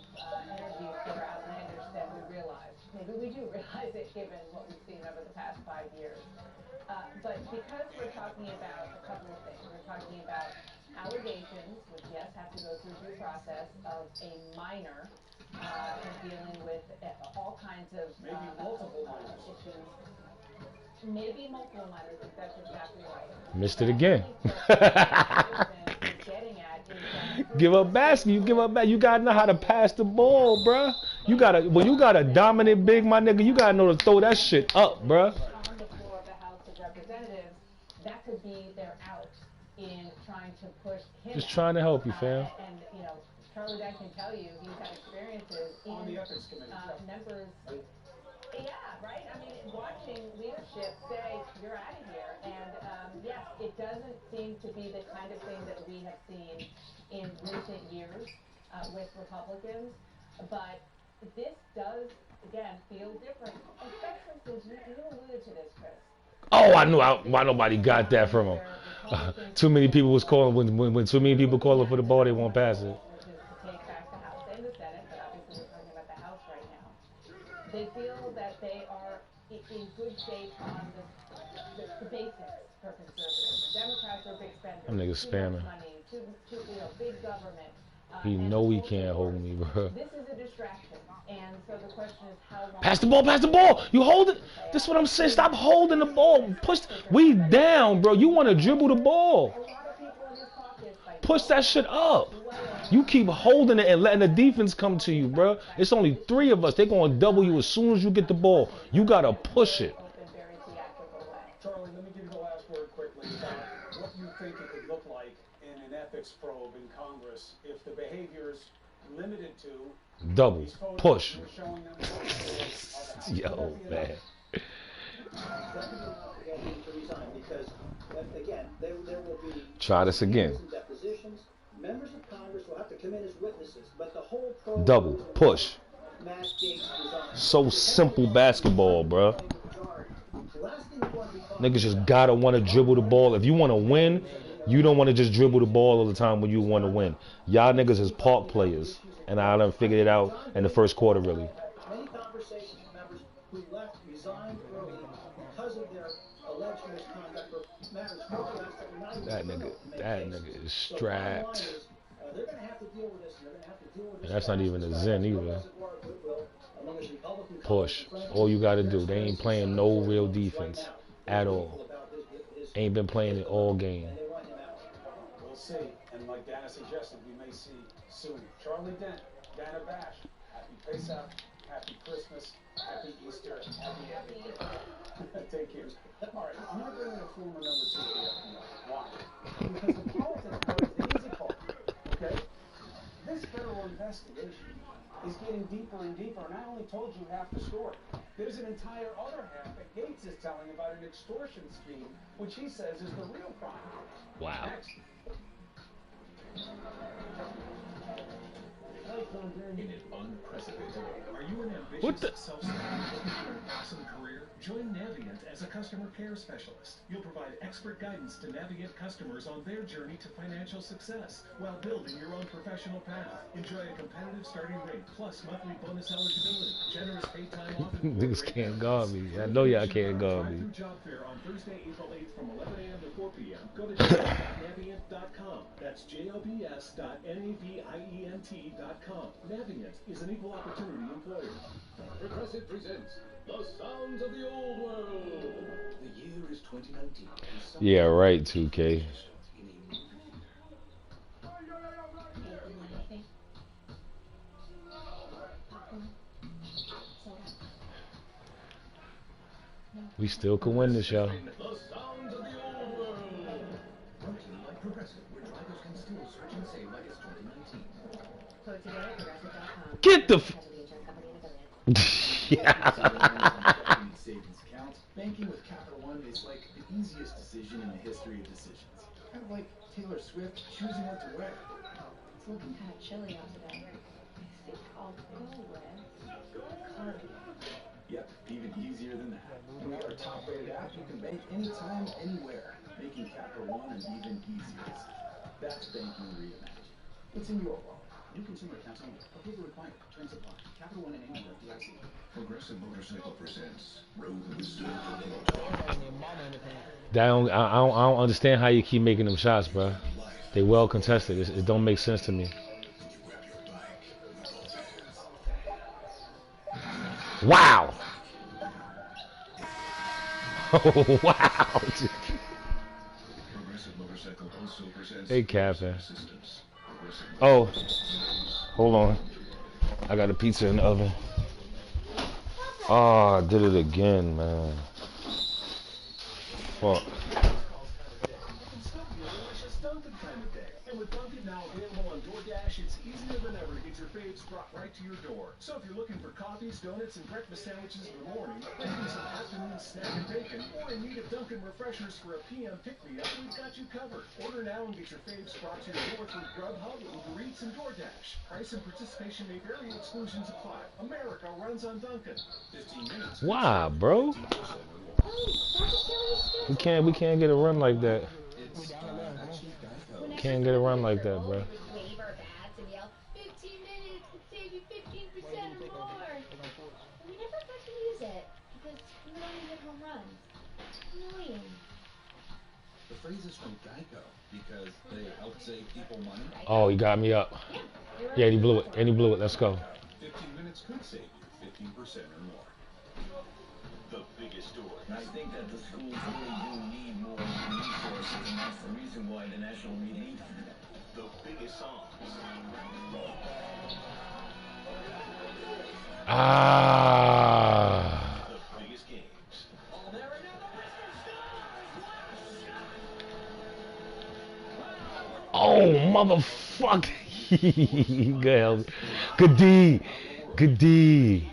energy for outlandish than we realize. Maybe we do realize it given what we've seen over the past 5 years. But because we're talking about a couple of things, we're talking about allegations, which yes, have to go through due process, of a minor dealing with all kinds of maybe multiple minors. Issues. Maybe multiple minors, if that's exactly right. Missed it again. Give up basket. You give up back. You gotta know how to pass the ball, bruh. When you got a dominant big, my nigga, you gotta know to throw that shit up, bruh. On the floor of the House of Representatives, that could be their out in trying to push him. Just trying to help you, fam. And Charlie Dye can tell you he's had experiences on the ethics committee. Members. Yeah, right. I mean, watching leadership say you're out of here, and yes, it doesn't seem to be the kind of thing that we have seen in recent years with Republicans, but this does again feel different, especially since you alluded to this, Chris. Oh, I knew why nobody got that from him. Too many people was calling when too many people calling for the ball, they won't pass it. They feel that they are in good shape on the basics for conservatives. Democrats are big spenders. Them niggas spamming. Money, big government. He know he can't hold me, bro. This is a distraction, and so the question is how long. Pass the ball, pass the ball. You hold it. This is what I'm saying. Stop holding the ball. Push. We down, bro. You want to dribble the ball. Push that shit up. You keep holding it and letting the defense come to you, bro. It's only 3 of us. They're going to double you as soon as you get the ball. You got to push it. Charlie, let me give you the last word quickly about what you think it could look like like in an ethics probe in Congress if the behavior's limited to Double. these photos Push. we're showing them are the Yo, man. Because, again, there will be Try this again. depositions. Members of Congress will have to come in as witnesses, but the whole program Double. Push. Matt Gaetz designed. So simple basketball, bro. Niggas just gotta want to dribble the ball. If you want to win, you don't want to just dribble the ball all the time when you want to win. Y'all niggas is park players. And I done figured it out in the first quarter, really. Many conversations with members who left resigned early because of their alleged misconduct for matters far less that were not even That nigga is strapped. they're going to have to deal with this. They're going to have to deal with this. And that's not even a Zen either. Push. All you gotta do. They ain't playing no real defense at all. Ain't been playing it all game. We'll see. And like Dana suggested, we may see soon. Charlie Dent, Dana Bash, happy Pesach, happy Christmas, happy Easter, happy everything. Take care. All right, I'm not bringing a former number 2 to the FBI. Why? Because the politics part is the easy part. Okay? This federal investigation is getting deeper and deeper, and I only told you half the story. There's an entire other half that Gaetz is telling about an extortion scheme, which he says is the real crime. Wow. Next. In an unprecedented way. Are you an What ambitious, the- self-starting, looking for an awesome career? Join Navient as a customer care specialist. You'll provide expert guidance to Navient customers on their journey to financial success while building your own professional path. Enjoy a competitive starting rate plus monthly bonus eligibility, generous paid time off. Niggas can't guard me. I know y'all can't guard me. Job fair on Thursday, April 8th from 11 a.m. to 4 p.m. Go to jobs.navient.com. That's jobs.navient.com. Navient is an equal opportunity employer. Progressive presents The Sounds of the Old World. The year is 2019. Yeah, right, 2K. We still can win this, y'all. The Sounds of the Old World. Brought to you by Progressive, where drivers can still switch and save like it's 2019. Quote today at Progressive.com. Get the f- Casualty insurance company and affiliates. Yeah. Savings accounts. Banking with Capital One is like the easiest decision in the history of decisions. Kind of like Taylor Swift choosing what to wear. It's looking kind of chilly out today. I think I'll go with cardigan. Yep, even easier than that. And with our top-rated app, you can bank anytime, anywhere, making Capital One an even easier decision. That's banking reimagined. What's in your wallet? New consumer accounts only. Approval required. Terms apply. Capital One and any member FDIC. Progressive Motorcycle presents Road Wisdom. I don't understand how you keep making them shots, bro. They well contested. It don't make sense to me. Wow. Oh, wow. Progressive Motorcycle also presents Hey, Captain. Oh, hold on. I got a pizza in the oven. Oh, I did it again, man. Fuck. And with Dunkin' now available on DoorDash, it's easier than ever to get your faves brought right to your door. So if you're looking for coffees, donuts, and breakfast sandwiches in the morning, maybe some afternoon snack and bacon, or in need of Dunkin' refreshers for a PM pick-me-up, we've got you covered. Order now and get your faves brought to your door through Grubhub, Uber Eats, and DoorDash. Price and participation may vary, exclusions apply. America runs on Dunkin'. 15 minutes. Why, bro? We can't get a run like that. Can't get a run like that, bro. Wave our bats and yell, 15 minutes could save you 15% or more. We never got to use it because we would only hit home runs. Annoying. The phrase is from Geico because they help save people money. Oh, he got me up. Yeah, he blew it. And he blew it. Let's go. 15 minutes could save you 15% or more. The biggest story. I think that the schools really do need more resources, and that's the reason why the national media needs The biggest songs. Ah. The biggest games. Oh, motherfucker. Good help. Good D. Good D.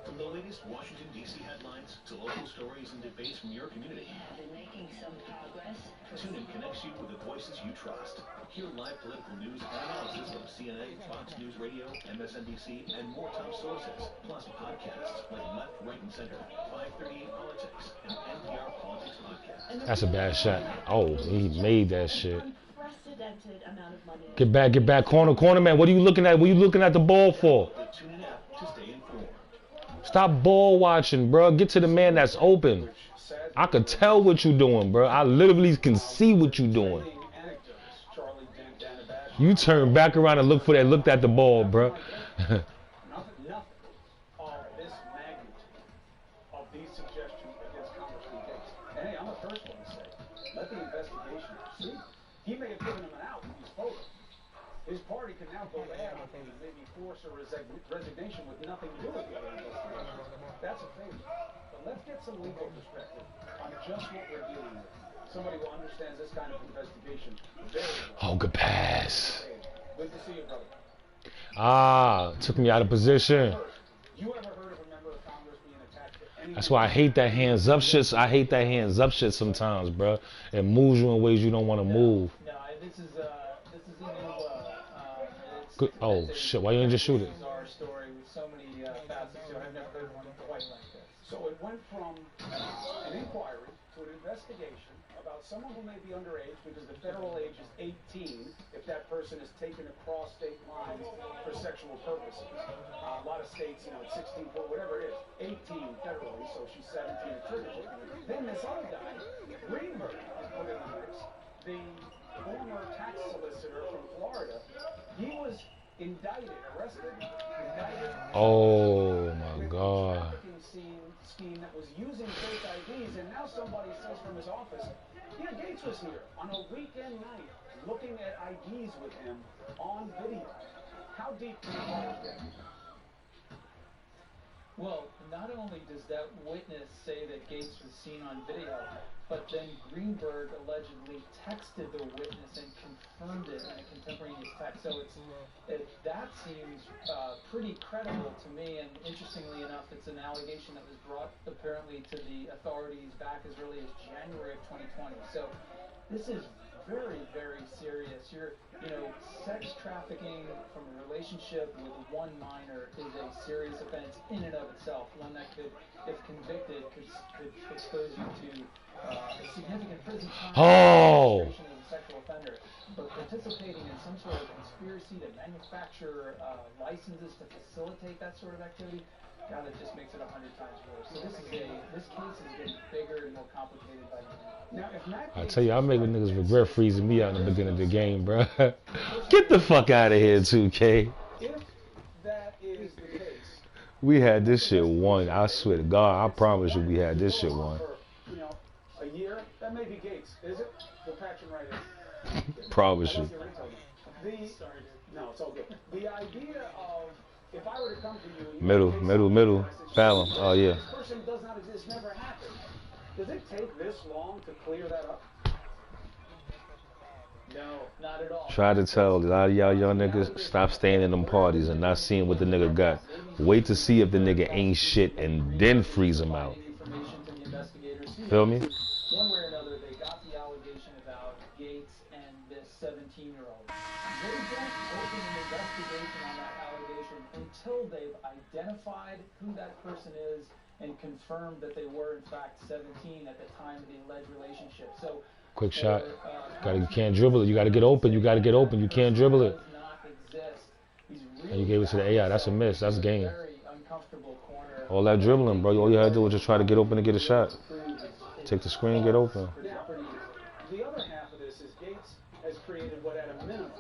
From the latest Washington, D.C. headlines to local stories and debates from your community, Been making some progress. TuneIn connects you with the voices you trust. Hear live political news and analysis from CNN, Fox News Radio, MSNBC, and more top sources. Plus podcasts like Left, Right, and Center, 538 Politics, and NPR Politics Podcast. That's a bad shot. Oh, he made that shit. Unprecedented amount of money. Get back, corner, man. What are you looking at? What are you looking at the ball for? The TuneIn app to stay informed. Stop ball watching, bro. Get to the man that's open. I could tell what you doing, bro. I literally can see what you doing. You turn back around and looked at the ball, bro. Nothing of this magnitude of these suggestions against Congressman Gates. And hey, I'm the first one to say, let the investigation proceed. He may have given him an out when he spoke. His party can now go ahead and maybe force a resignation with nothing to do with the other investigation. That's a favor. But let's get some legal perspective on just what we're dealing with. Somebody who understands this kind of investigation very well. Oh, good pass. Good to see you, brother. Ah, took me out of position. You ever heard of a member of Congress being attacked at any That's why I hate that hands up shit. I hate that hands up shit sometimes, bro. It moves you in ways you don't want to move. No, this is a new. Good. Oh shit! Why you didn't just shoot it? Bizarre story with so many facets to it. I've never heard one quite like this. So it went from an inquiry to an investigation about someone who may be underage because the federal age is 18 if that person is taken across state lines for sexual purposes. A lot of states, it's 16, whatever it is, 18 federally, so she's 17 attributed. Then this other guy, Greenberg, is put in the mix. The former tax solicitor from Florida, he was arrested, indicted. Oh my God. Scheme that was using fake IDs, and now somebody says from his office, yeah, Gates was here on a weekend night looking at IDs with him on video. How deep can you go with that? Well, not only does that witness say that Gates was seen on video, but then Greenberg allegedly texted the witness and confirmed it in a contemporaneous text. So that seems pretty credible to me. And interestingly enough, it's an allegation that was brought apparently to the authorities back as early as January of 2020. So this is very, very serious. Sex trafficking from a relationship with one minor is a serious offense in and of itself. One that could, if convicted, could expose you to a significant prison time Oh. as a sexual offender. But participating in some sort of conspiracy to manufacture licenses to facilitate that sort of activity, God, it just makes it 100 times worse. So this case is getting bigger and more complicated by the minute. Now, if Matt I tell you, I make niggas regret freezing me out in the beginning of the game, bro. Get the fuck out of here, 2K. If that is the case, We had this shit won. I swear to God, I promise you, we had this shit won. a year, that may be Gates, is it? We'll patch him right in. Promise you. No, it's all good. The idea of, if I were to come to you, Middle. Fallon. Oh yeah. this person does not exist, never happened. Does it take this long to clear that up? No, not at all. Try to tell a lot of y'all young niggas stop staying in them parties and not seeing what the nigga got. Wait to see if the nigga ain't shit and then freeze him out. Feel me? One way or another, they got the allegation about Gates and this 17-year-old. They don't open an investigation on that allegation until they've identified who that person is and confirmed that they were in fact 17 at the time of the alleged relationship. So Quick shot. You can't dribble it. You gotta get open. You can't dribble it. And you gave it to the AI. That's a miss. That's game. All that dribbling, bro. All you had to do was just try to get open and get a shot. Take the screen, get open. Now, the other half of this is Gates has created what at a minimum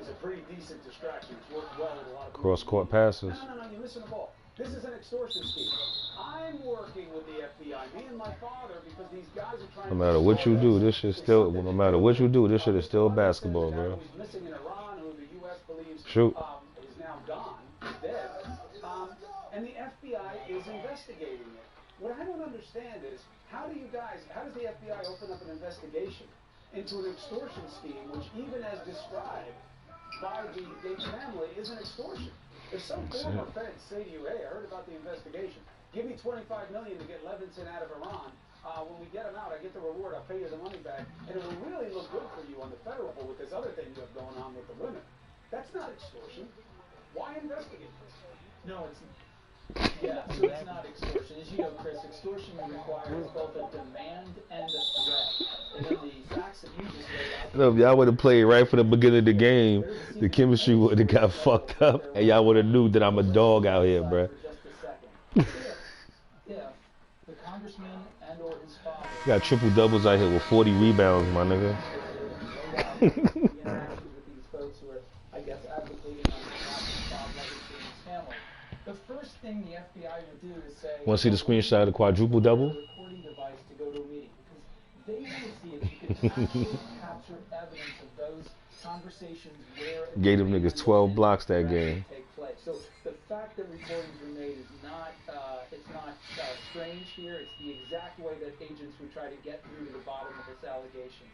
is a pretty decent distraction. It's worked well with a lot of Cross-court passes. No, you're missing the ball. This is an extortion scheme. I'm working with the FBI, me and my father, because these guys are trying No matter what you do, this shit still. No matter what you do, this shit is still basketball, bro. who's missing in Iran, who the U.S. believes Shoot. is now gone, is dead, and the FBI is investigating it. What I don't understand is, how does the FBI open up an investigation into an extortion scheme, which even as described by the Gates family is an extortion. If some former feds say to you, hey, I heard about the investigation, give me $25 million to get Levinson out of Iran. When we get him out, I get the reward, I'll pay you the money back, and it will really look good for you on the federal level with this other thing you have going on with the women. That's not extortion. Why investigate this? No, it's yeah, so it's not extortion. As you know, Chris, extortion requires both a demand and a threat. And in the facts that you just laid out, No, if y'all would have played right from the beginning of the game, the chemistry would have got fucked up, and y'all would have knew that I'm a dog out here, bruh. if the congressman and or his father Got triple doubles out here with 40 rebounds, my nigga. interactions with these folks who are, I guess, advocating on behalf of Bob Levinson and his family, the first thing the FBI would do is say, Want to see the screenshot of the quadruple double? recording device to go to a meeting, because they want to see if you can actually capture evidence of those conversations where Gave them niggas 12 blocks that game. take place. So the fact that recordings were made is not it's not strange here. It's the exact way that agents would try to get through to the bottom of this allegation.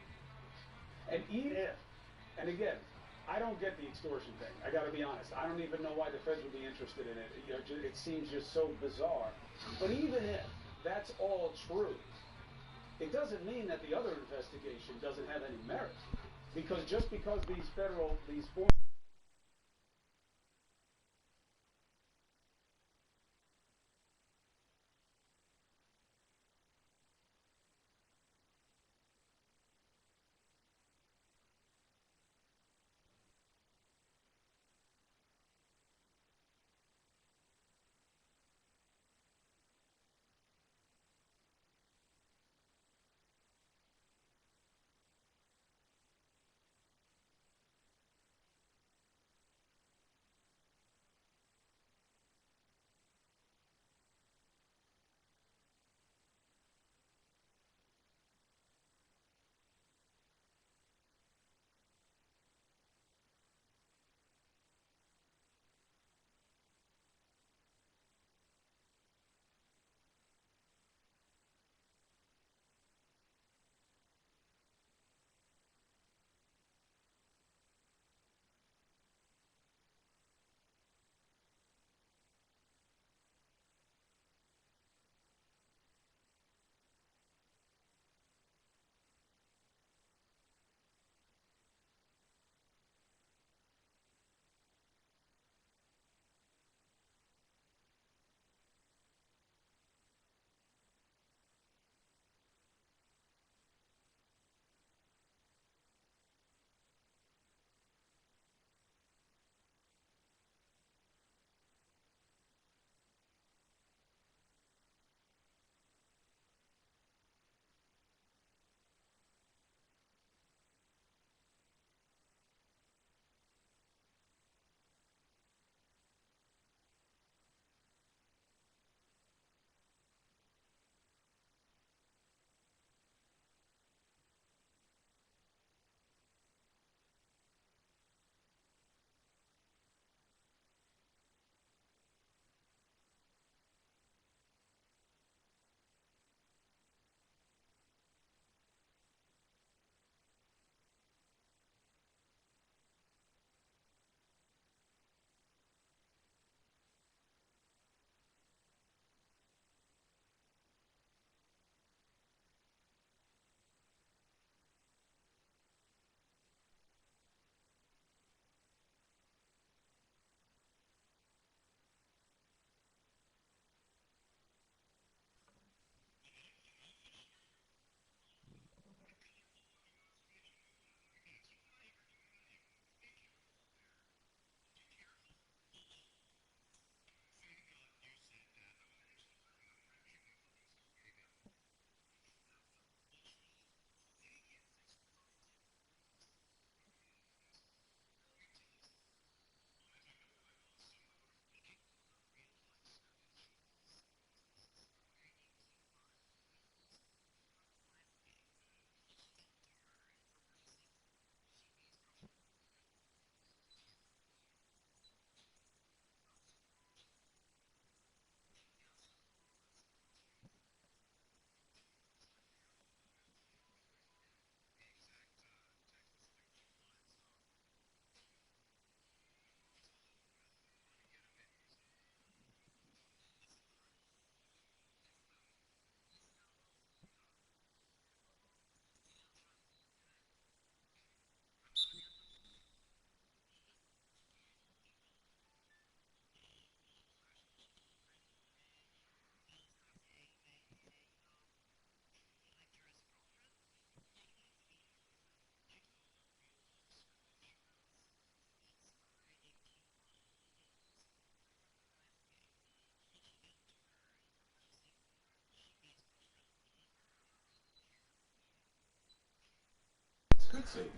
And even if, and again, I don't get the extortion thing. I got to be honest. I don't even know why the feds would be interested in it. You know, it seems just so bizarre. But even if that's all true, it doesn't mean that the other investigation doesn't have any merit. Because just because these former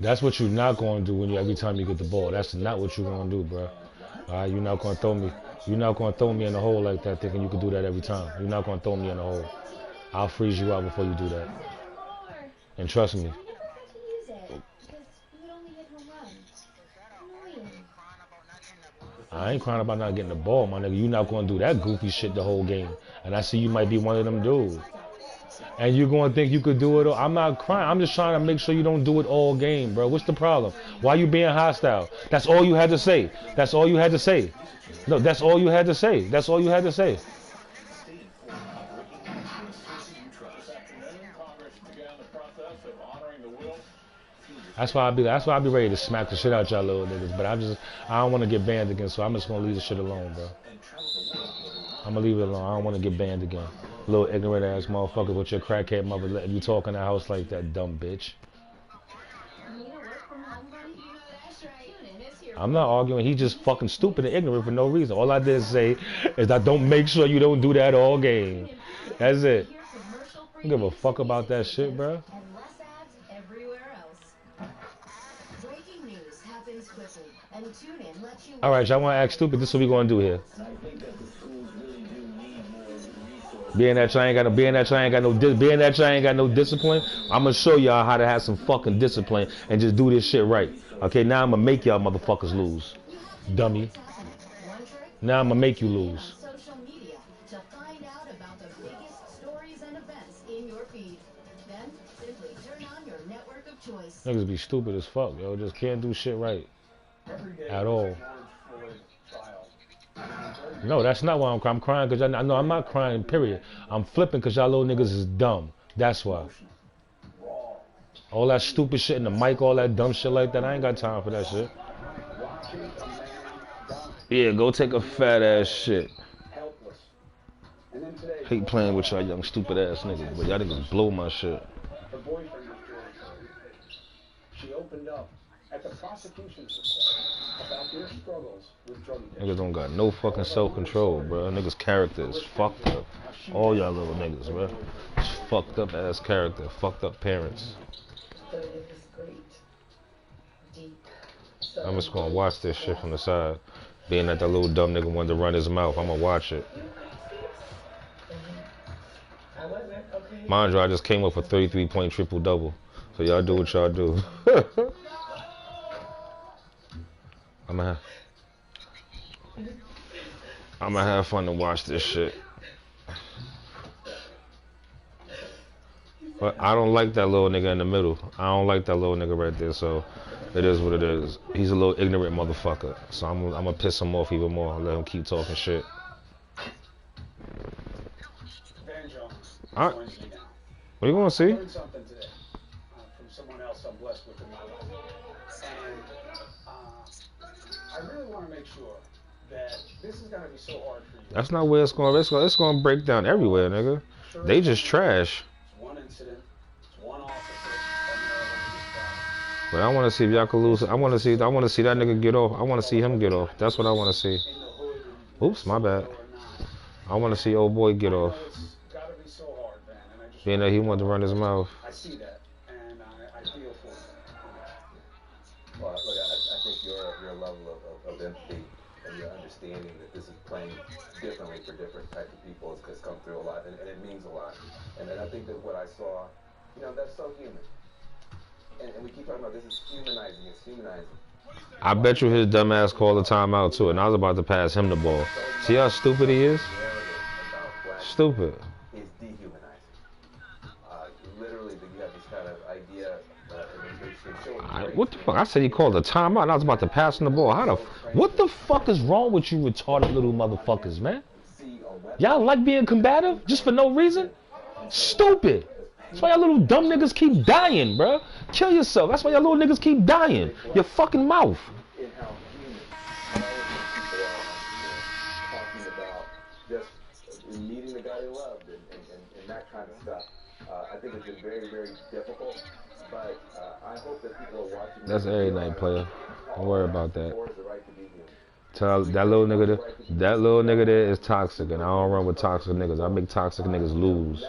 That's what you're not going to do when you every time you get the ball. That's not what you're going to do, bro. All right, you're not going to throw me. You're not going to throw me in the hole like that, thinking you can do that every time. You're not going to throw me in the hole. I'll freeze you out before you do that. And trust me. I ain't crying about not getting the ball, my nigga. You're not going to do that goofy shit the whole game. And I see you might be one of them dudes. And you're going to think you could do it all. I'm not crying. I'm just trying to make sure you don't do it all game, bro. What's the problem? Why you being hostile? That's all you had to say. That's all you had to say. No, that's all you had to say. That's all you had to say. That's why I be ready to smack the shit out y'all little niggas. But I don't want to get banned again, so I'm just gonna leave the shit alone, bro. I'm gonna leave it alone. I don't want to get banned again. Little ignorant ass motherfucker with your crackhead mother letting you talk in the house like that, dumb bitch. I'm not arguing. He's just fucking stupid and ignorant for no reason. All I did say is that don't make sure you don't do that all game. That's it. I don't give a fuck about that shit, bro. All right, y'all want to act stupid? This is what we gonna do here. Being that y'all ain't got no discipline, I'm gonna show y'all how to have some fucking discipline and just do this shit right. Okay, now I'm gonna make y'all motherfuckers lose, dummy. Now I'm gonna make you lose. Niggas be stupid as fuck, yo. Just can't do shit right at all. No, that's not why I'm crying. I'm crying because I know I'm not crying, period. I'm flipping because y'all little niggas is dumb. That's why. All that stupid shit in the mic, all that dumb shit like that, I ain't got time for that shit. Yeah, go take a fat ass shit. Hate playing with y'all young stupid ass niggas, but y'all niggas blow my shit. Her boyfriend was George. She opened up at the prosecution's request about their struggles with drug addiction. Niggas don't got no fucking self-control, bro. Niggas' character is fucked up. All y'all little niggas, bro. It's fucked up ass character, fucked up parents. I'm just gonna watch this shit from the side. Being that little dumb nigga wanted to run his mouth, I'm gonna watch it. Mind you, I just came up with 33-point triple-double. So y'all do what y'all do. I'm gonna have fun to watch this shit. But I don't like that little nigga in the middle. I don't like that little nigga right there, so it is what it is. He's a little ignorant motherfucker. So I'm gonna piss him off even more. Let him keep talking shit. Alright. What are you gonna see? I heard something today from someone else I'm blessed with in my life. And I really want to make sure that this is gonna be so hard for you. That's not where it's gonna break down everywhere, nigga. They just trash. It's one incident, it's one officer, But I wanna see if y'all can lose. I wanna see that nigga get off. I wanna see him get off. That's what I wanna see. Oops, my bad. I wanna see old boy get off. Being that he wanted to run his mouth. I see that, and I feel for you. Well, look, I think your level of empathy and your understanding that this is playing differently for different types of people has come through a lot, and it means a lot. And I think that what I saw, that's so human. And we keep talking about this is humanizing, it's humanizing. I bet you his dumb ass called the timeout too, and I was about to pass him the ball. See how stupid he is? Stupid. It's dehumanizing. Literally, you have this kind of idea. What the fuck? I said he called a timeout, and I was about to pass him the ball. What the fuck is wrong with you retarded little motherfuckers, man? Y'all like being combative just for no reason? Stupid. That's why y'all little dumb niggas keep dying, bro. Kill yourself. That's why y'all little niggas keep dying. Your fucking mouth. Talking about just meeting the guy you loved and that kind of stuff. I think it's been very, very difficult, but I hope that people are watching. That's every night, player. Don't worry about that. Tell that little nigga there is toxic, and I don't run with toxic niggas. I make toxic niggas lose.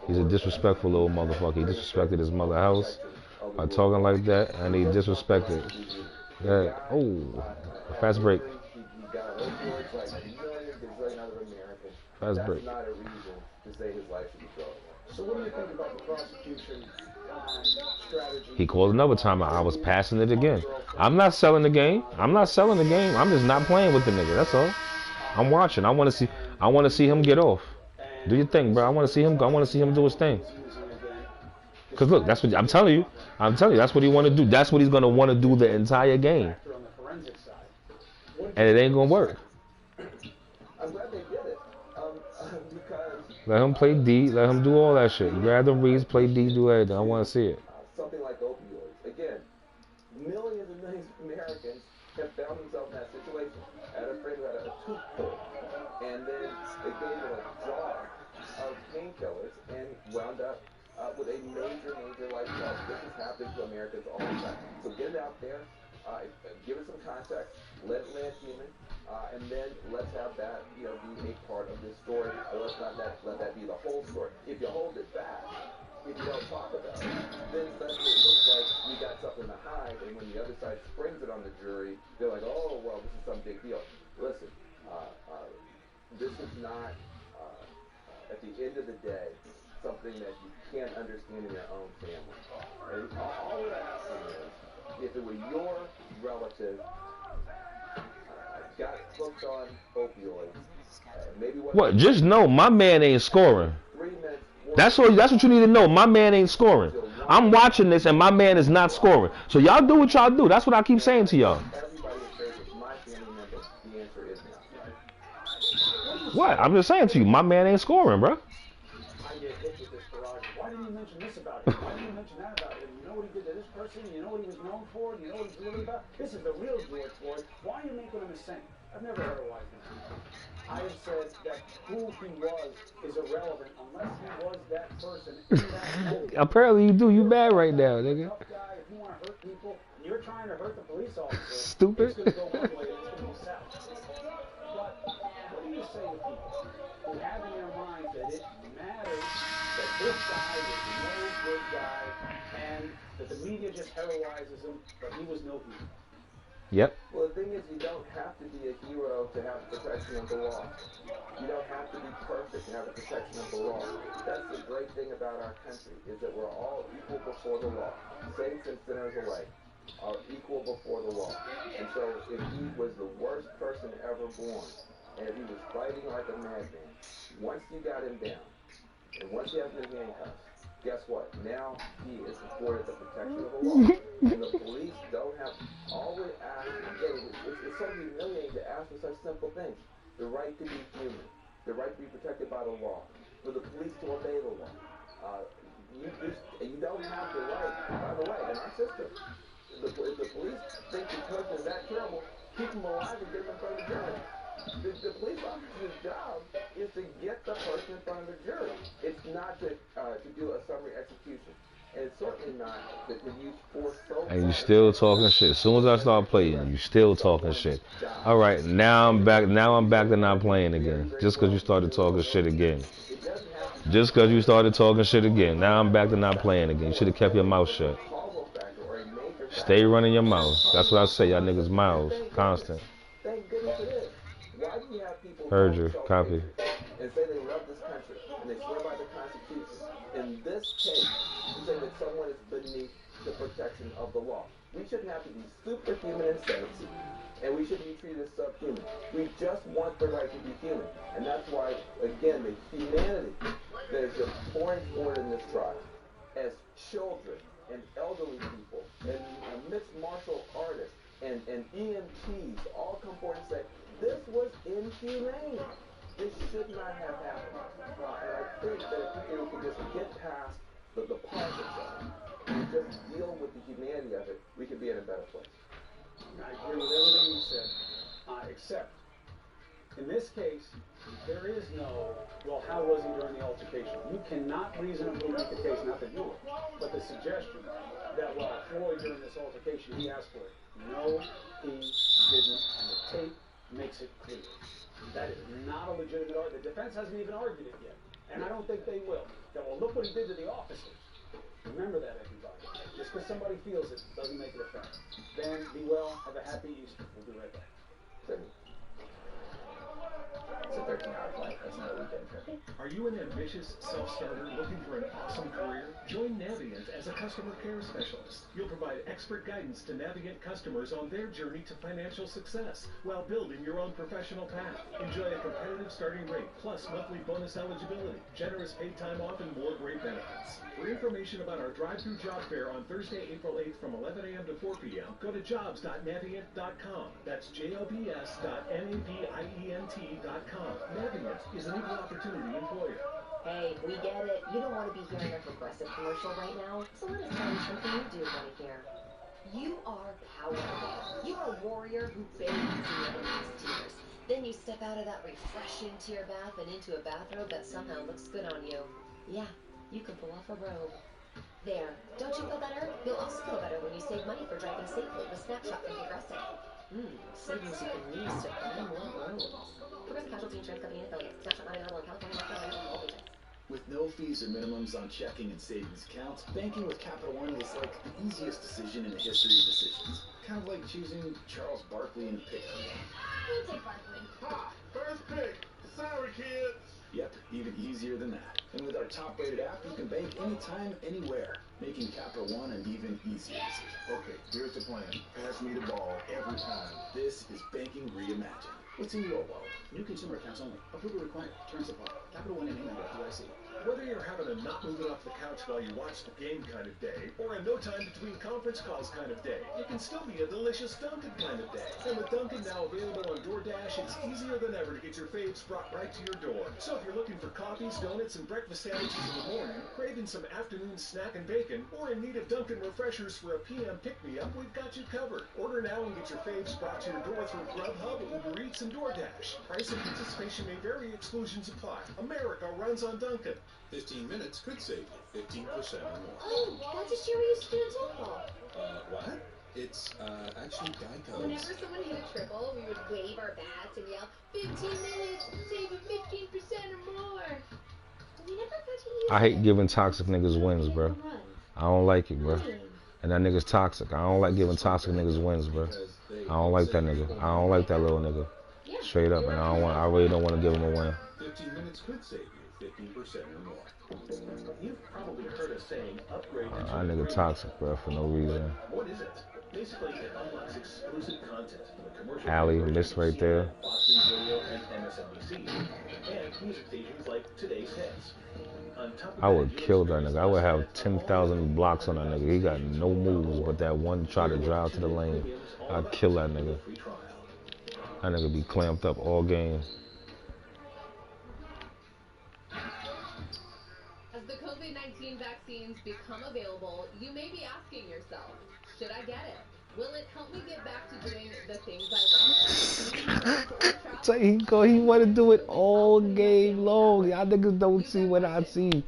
He's a disrespectful little motherfucker. He disrespected his mother's house. by talking like that, and he disrespected. Yeah. Oh, fast break. Fast break. Not a reason to say his life should be thrown away. So what do you think about the prosecution strategy? He called another timeout. I was passing it again. I'm not selling the game. I'm not selling the game. I'm just not playing with the nigga. That's all. I'm watching. I want to see him get off. Do your thing, bro. I want to see him do his thing. Cause look, that's what I'm telling you. That's what he want to do. That's what he's gonna want to do the entire game. And it ain't gonna work. I'm glad they did it. Because Let him play D. Let him do all that shit. Grab the reads, play D, do everything. I want to see it. something like opioids. Again, millions and millions of Americans have found themselves in that situation. I had a friend who had a tooth pulled, and then they gave him a jar of painkillers and wound up with a major life loss. This is happening to Americans all the time. So get it out there, give it some context, let it land human, and then let's have that, be a part of this story. Or let's not let that be the whole story. If you hold it back, if you don't talk about it, then suddenly it looks like we got something to hide, and when the other side springs it on the jury, they're like, oh, well, this is some big deal. Listen, this is not, at the end of the day, something that you can't understand in your own family. And all we're asking is, if it were your relative got hooked on opioids, maybe what? Just know my man ain't scoring. That's what you need to know. My man ain't scoring. I'm watching this and my man is not scoring. So y'all do what y'all do. That's what I keep saying to y'all. What? I'm just saying to you, my man ain't scoring, bro. I get hit with this prerogative. Why didn't you mention this about him? Why didn't you mention that about him? You know what he did to this person? You know what he was known for? You know what he's really about? This is the real George Floyd. Why are you making him a saint? I've never heard a wise man. I have said that who he was is irrelevant unless he was that person in that moment. Apparently you do. You bad right now, nigga. Guy, if you want to hurt people, and you're trying to hurt the police officer, Stupid. it's going to go one way, it's going to go south. But what do you say to people who have in their mind that it matters that this guy was no good guy and that the media just heroizes him, but he was no hero? Yep. Well, the thing is, you don't have to be a hero to have the protection of the law. You don't have to be perfect to have the protection of the law. That's the great thing about our country, is that we're all equal before the law. Saints and sinners alike are equal before the law. And so if he was the worst person ever born, and if he was fighting like a madman, once you got him down, and once you have him in handcuffs, guess what? Now he is afforded the protection of the law. And the police don't have, all we ask, it's so humiliating to ask for such simple things. The right to be human, the right to be protected by the law, for the police to obey the law. You don't have the right, by the way, in our system, if the police think the person is that terrible, keep them alive and get them in front of the jury. The police officer's job is to get the person in front of the jury. It's not to do a summary execution. And it's certainly not to use force so. And you still talking shit. As soon as I start playing, you still talking shit. All right, now I'm back. Now I'm back to not playing again. Just because you started talking shit again. Just because you started talking shit again. Now I'm back to not playing again. You should have kept your mouth shut. Stay running your mouth. That's what I say. Y'all niggas' mouths constant. Thank goodness it is. Why do you have people Heard you. Copy. and say they love this country and they swear by the Constitution? In this case, you say that someone is beneath the protection of the law. We shouldn't have to be superhuman in insanity, and we shouldn't be treated as subhuman. We just want the right to be human, and that's why, again, the humanity that is just pouring forward in this trial, as children and elderly people and mixed martial artists and EMTs all come forward and say, this was inhumane. This should not have happened. And I think that if people could just get past the politics of it and just deal with the humanity of it, we could be in a better place. I agree with everything you said, except in this case, there is no, well, how was he during the altercation? You cannot reasonably make a case, not that you would, but the suggestion that, well, Floyd during this altercation, he asked for it. No, he didn't, and the tape makes it clear. That is not a legitimate argument. The defense hasn't even argued it yet, and I don't think they will. That, well, look what he did to the officers. Remember that, everybody. Just because somebody feels it doesn't make it a fact. Ben, be well. Have a happy Easter. We'll be right back. It's a 13-hour flight. That's not a weekend trip. Are you an ambitious self-starter looking for an awesome career? Join Navient as a customer care specialist. You'll provide expert guidance to Navient customers on their journey to financial success while building your own professional path. Enjoy a competitive starting rate, plus monthly bonus eligibility, generous paid time off, and more great benefits. For information about our drive-through job fair on Thursday, April 8th from 11 a.m. to 4 p.m., go to jobs.navient.com. That's jobs.navient.com. Navient is an equal opportunity employer. Hey, we get it. You don't want to be hearing a Progressive commercial right now, so let us tell you something you do want to hear. You are powerful. You're a warrior who bathes in your enemy's tears. Then you step out of that refreshing tear bath and into a bathrobe that somehow looks good on you. Yeah, you can pull off a robe. There. Don't you feel better? You'll also feel better when you save money for driving safely with Snapshot from Progressive. Savings you can use to find more roads. Progressive Casualty Insurance Company and affiliates. Snapshot not available in California, North Carolina, and all regions. With no fees or minimums on checking and savings accounts, banking with Capital One is like the easiest decision in the history of decisions. Kind of like choosing Charles Barkley in the pick. We'll take Barkley. Ha! First pick. Sorry, kids. Yep, even easier than that. And with our top-rated app, you can bank anytime, anywhere, making Capital One an even easier decision. Okay, here's the plan. Pass me the ball every time. This is Banking Reimagined. What's in your wallet? New consumer accounts only. Approval required. Terms apply. Capital One and member FDIC. Whether you're having a not moving off the couch while you watch the game kind of day, or a no time between conference calls kind of day, it can still be a delicious Dunkin' kind of day. And with Dunkin' now available on DoorDash, it's easier than ever to get your faves brought right to your door. So if you're looking for coffees, donuts, and breakfast sandwiches in the morning, craving some afternoon snack and bacon, or in need of Dunkin' refreshers for a PM pick-me-up, we've got you covered. Order now and get your faves brought to your door through Grubhub, Uber Eats, and DoorDash. Price and participation may vary. Exclusions apply. America runs on Dunkin'. 15 minutes could save you 15% or more. Oh, that's a Sherry used to do in softball. What? It's, actually Geico. Whenever someone hit a triple, we would wave our bats and yell, 15 minutes, save you 15% or more. We never got to use I hate giving toxic niggas wins, bro. I don't like it, bro. And that nigga's toxic. I don't like giving toxic niggas wins, bro. I don't like that nigga. I don't like that little nigga. Straight up, and I really don't want to give him a win. 15 minutes could save you 15% or more. You've probably heard us saying upgrade to That nigga toxic, bro, for no reason. What is it? Basically, it unlocks exclusive content from the commercial. Allie missed right there. Fox News Radio and MSNBC, and music stations like Today's Hits. On top of I would kill that nigga. I would have 10,000 blocks on that nigga. He got no moves but that one try to drive to the lane. I'd kill that nigga. That nigga be clamped up all game. As the COVID-19 vaccines become available, you may be asking yourself, should I get it? Will it help me get back to doing the things I love? He want to do it all game long. Y'all niggas don't see what I see.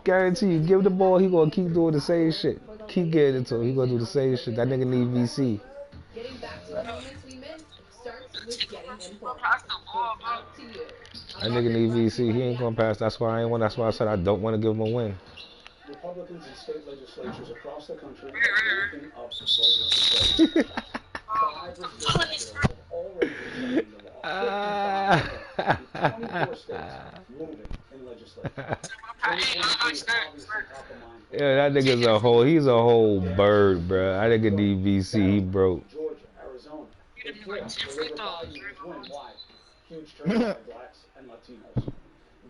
Guarantee you, give the ball, he gonna keep doing the same shit. Keep getting it to him, he gonna do the same shit. That nigga need VC. Getting back to the moments we missed starts with getting involved. Up to you. That nigga need VC. He ain't gonna pass. That's why I ain't want. That's why I said I don't want to give him a win. Republicans in state legislatures across the country are ramping up voter suppression. 5 restrictions bills have already been signed into law. 24 states moving in legislation. Yeah, that nigga's a whole. He's a whole bird, bro. That nigga need VC. He broke. Georgia, Arizona. Why? Huge turnout by blacks and Latinos.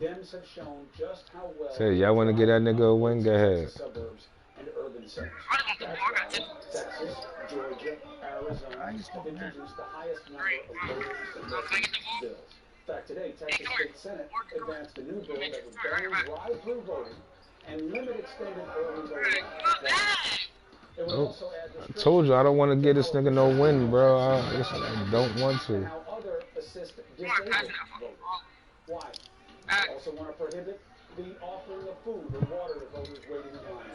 Dems have shown just how well. Say, y'all want to get that nigga a win? Go ahead. Suburbs and urban centers. That's why Texas, Georgia, Arizona have introduced the highest number of voter suppression bills. In fact, today, Texas State Senate advanced a new bill that would ban drive-through voting and limit extended early voting. It would also add I told you I don't want to get this nigga no win, bro. I don't want to. how other assist disabled voters. Why? They also want to prohibit the offering of food or water to voters waiting in line.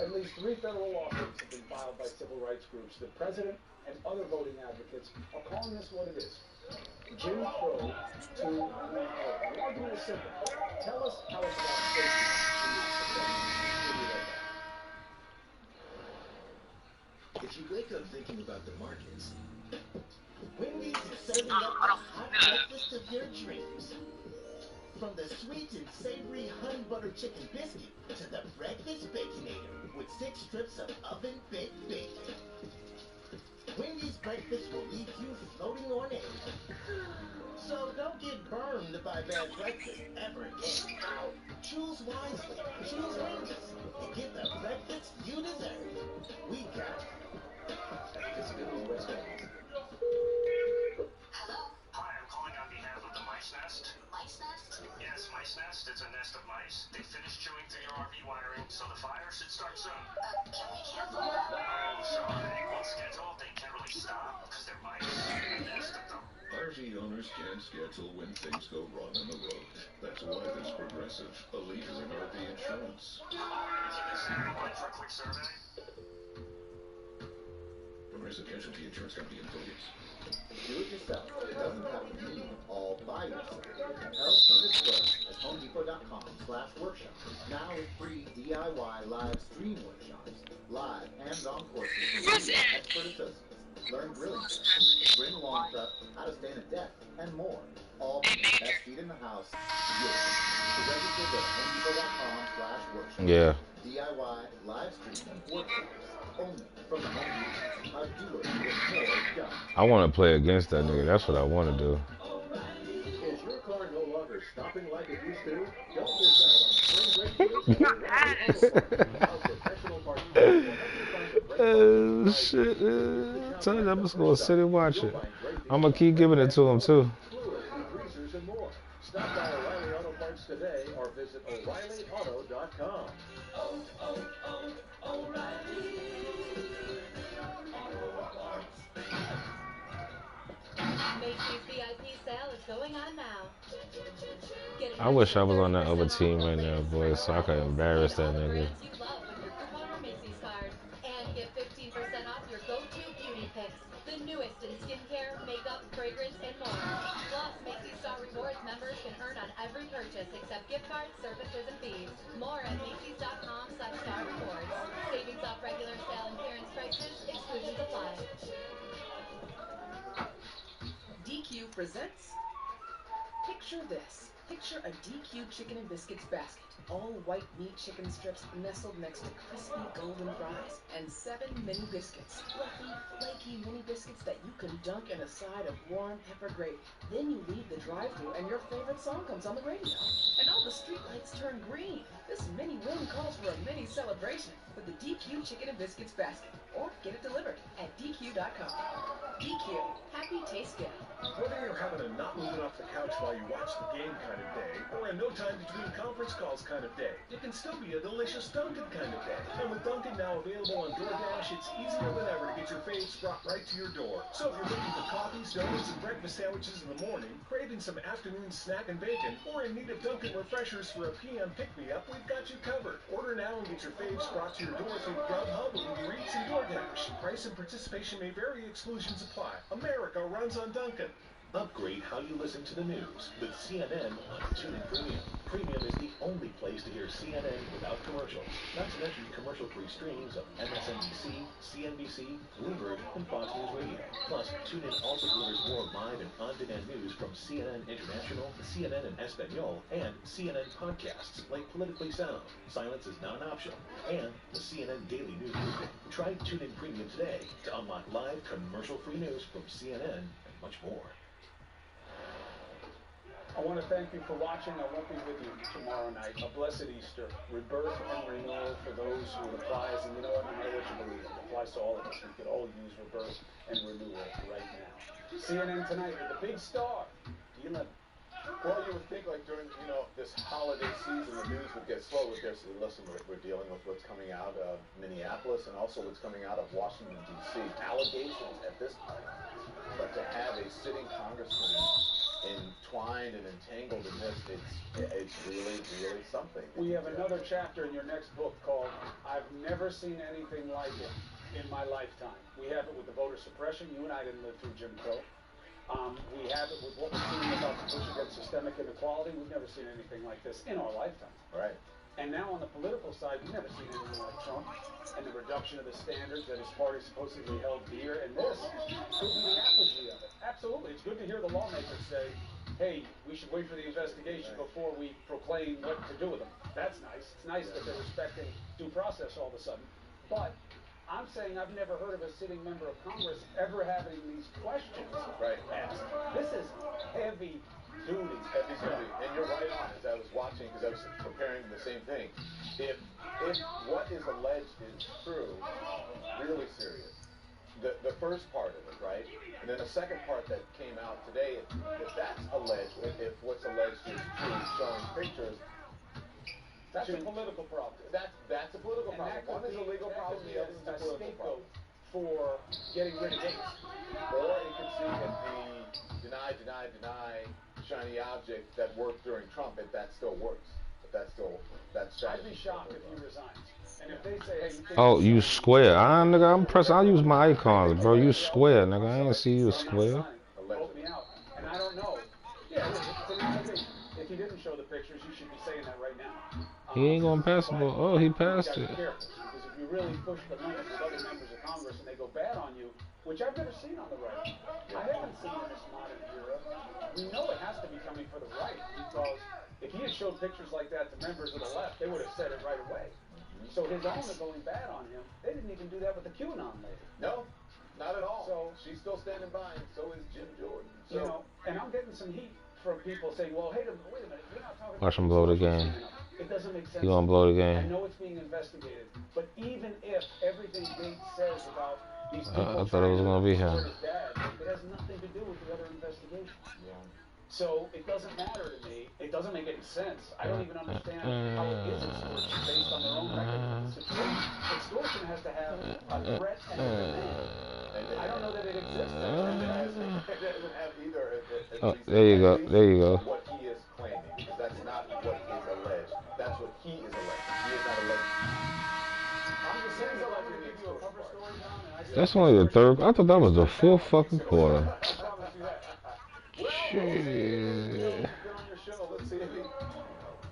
At least 3 federal lawsuits have been filed by civil rights groups. The president and other voting advocates are calling this what it is. Jim Crow to the argument is simple. Tell us how it's about safety and not suppression. If you wake up thinking about the markets, Wendy's is serving up the hot breakfast of your dreams. From the sweet and savory honey butter chicken biscuit to the breakfast baconator with 6 strips of oven-baked bacon. Wendy's breakfast will leave you floating on air. So don't get burned by bad breakfast ever again. Choose wisely, choose Wendy's, and get the breakfast you deserve. We got it. Hello? Hi, I'm calling on behalf of the Mice Nest. Mice Nest? Yes, Mice Nest. It's a nest of mice. They finished chewing through your RV wiring, so the fire should start soon. Can we cancel that? Oh, sorry. Once scheduled, they can't really stop because they're mice. A nest of them. RV owners can't schedule when things go wrong on the road. That's why there's Progressive, a leader in RV insurance. Is there anyone for a quick survey? Progressive Casualty Insurance Company employees. Do it yourself. It doesn't have to be all by yourself. Help this work at HomeDepot.com/workshop. Now with free DIY live stream workshops, live hands-on courses from expert associates. Learn grilling tips, bring along prep, how to stay in a deck, and more. All from the best seat in the house. To register, go to HomeDepot.com/workshop. Yeah. DIY live stream workshops. Only from the Home Depot. A doer with more done. I want to play against that nigga. That's what I want to do. Is your car no longer stopping like it used to? Don't miss out on spring break. Oh shit! I told you I'm just gonna sit and watch it. I'm gonna keep giving it to him too. Stop by O'Reilly Auto Parts today or visit O'ReillyAuto.com. Macy's VIP sale is going on now. I wish I was on that other team right now, boy, so I could embarrass that nigga. You love with your coupon or Macy's card. And get 15% off your go-to beauty picks. The newest in skincare, makeup, fragrance, and more. Plus, Macy's Star Rewards members can earn on every purchase except gift cards, services, and fees. More at Macy's.com/Star Rewards. Savings off regular sale and clearance prices. Exclusions apply. DQ presents. Picture this. Picture a DQ chicken and biscuits basket. All white meat chicken strips nestled next to crispy golden fries and 7 mini biscuits. Fluffy, flaky mini biscuits that you can dunk in a side of warm pepper gravy. Then you leave the drive-thru and your favorite song comes on the radio. And all the streetlights turn green. This mini win calls for a mini celebration with the DQ chicken and biscuits basket. Or get it delivered at DQ.com. DQ. Happy taste good. Whether you're having a not moving off the couch while you watch the game kind of day, or a no time between conference calls kind of day, it can still be a delicious Dunkin' kind of day. And with Dunkin' now available on DoorDash, it's easier than ever to get your faves brought right to your door. So if you're looking for coffees, donuts, and breakfast sandwiches in the morning, craving some afternoon snack and bacon, or in need of Dunkin' refreshers for a PM pick-me-up, we've got you covered. Order now and get your faves brought to your door through Grubhub, Uber Eats, and DoorDash. Price and participation may vary. Exclusions apply. America runs on Dunkin'. Upgrade how you listen to the news with CNN on TuneIn Premium. Premium is the only place to hear CNN without commercials. Not to mention commercial-free streams of MSNBC, CNBC, Bloomberg, and Fox News Radio. Plus, TuneIn also delivers more live and on-demand news from CNN International, CNN in Espanol, and CNN podcasts like Politically Sound. Silence is not an option. And the CNN Daily News Briefing. Try TuneIn Premium today to unlock live commercial-free news from CNN and much more. I want to thank you for watching. I won't be with you tomorrow night. A blessed Easter. Rebirth and renewal for those who it applies. And you know what? No matter what you believe, it applies to all of us. We could all use rebirth and renewal right now. CNN Tonight with the big star, D11. Well, you would think like during, this holiday season, the news would get slow with this. Listen, we're dealing with what's coming out of Minneapolis and also what's coming out of Washington, D.C. Allegations at this point. But to have a sitting congressman entwined and entangled in this, it's really, really something. We have another chapter in your next book called I've Never Seen Anything Like It in My Lifetime. We have it with the voter suppression. You and I didn't live through Jim Crow. We have it with what we're seeing about the push against systemic inequality. We've never seen anything like this in our lifetime. Right. And now on the political side, we've never seen anything like Trump and the reduction of the standards that his party supposedly held dear. And this could be the apogee of it. Absolutely. It's good to hear the lawmakers say, hey, we should wait for the investigation before we proclaim what to do with them. That's nice. It's nice that they're respecting due process all of a sudden. But I'm saying I've never heard of a sitting member of Congress ever having these questions asked. This is heavy duty. Heavy duty. And you're right on. As I was watching, because I was preparing the same thing. If what is alleged is true, really serious. The first part of it, right? And then the second part that came out today, if that's alleged, if what's alleged is true, showing pictures. That's a political problem. That's a political problem. One is a legal problem, the other is a political problem. For getting rid of gays. Or it could see if the deny shiny object that worked during Trump, if that still works. If that's I'd be shocked if he resigns. And if they say, hey, you think Oh, you square. Nigga, I'm pressing. I use my icons, bro. You square, nigga. I ain't see you square. vote me out. And I don't know. Yeah, if he didn't show the pictures, you should be saying that right now. He ain't gonna pass the ball. Oh, he passed it. Because if you really push the limit with other members of Congress and they go bad on you, which I've never seen on the right. I haven't seen in this modern era. We know it has to be coming for the right, because if he had showed pictures like that to members of the left, they would have said it right away. So his own are going bad on him. They didn't even do that with the QAnon lady. No, not at all. So she's still standing by, and so is Jim Jordan. So, you know, and I'm getting some heat from people saying, well, hey, wait a minute, you're not talking Watch him blow the game. It doesn't make sense. He gonna blow the I game. know it's being investigated, but even if everything Gates says about these people I thought it was gonna be him. his dad, it has nothing to do with the other investigation. Yeah. So it doesn't matter to me. It doesn't make any sense. I don't even understand how it is extortion based on their own record. Extortion has to have a threat and a demand. I don't know that it exists. It doesn't have either. Oh, there you go. There you go. What he is claiming, because that's not what is alleged. That's what he is alleged. He is not alleged. I'm just saying, I'm going to give you a cover story, John, and I said, That's only the third. I thought that was the fourth fucking quarter. Shit.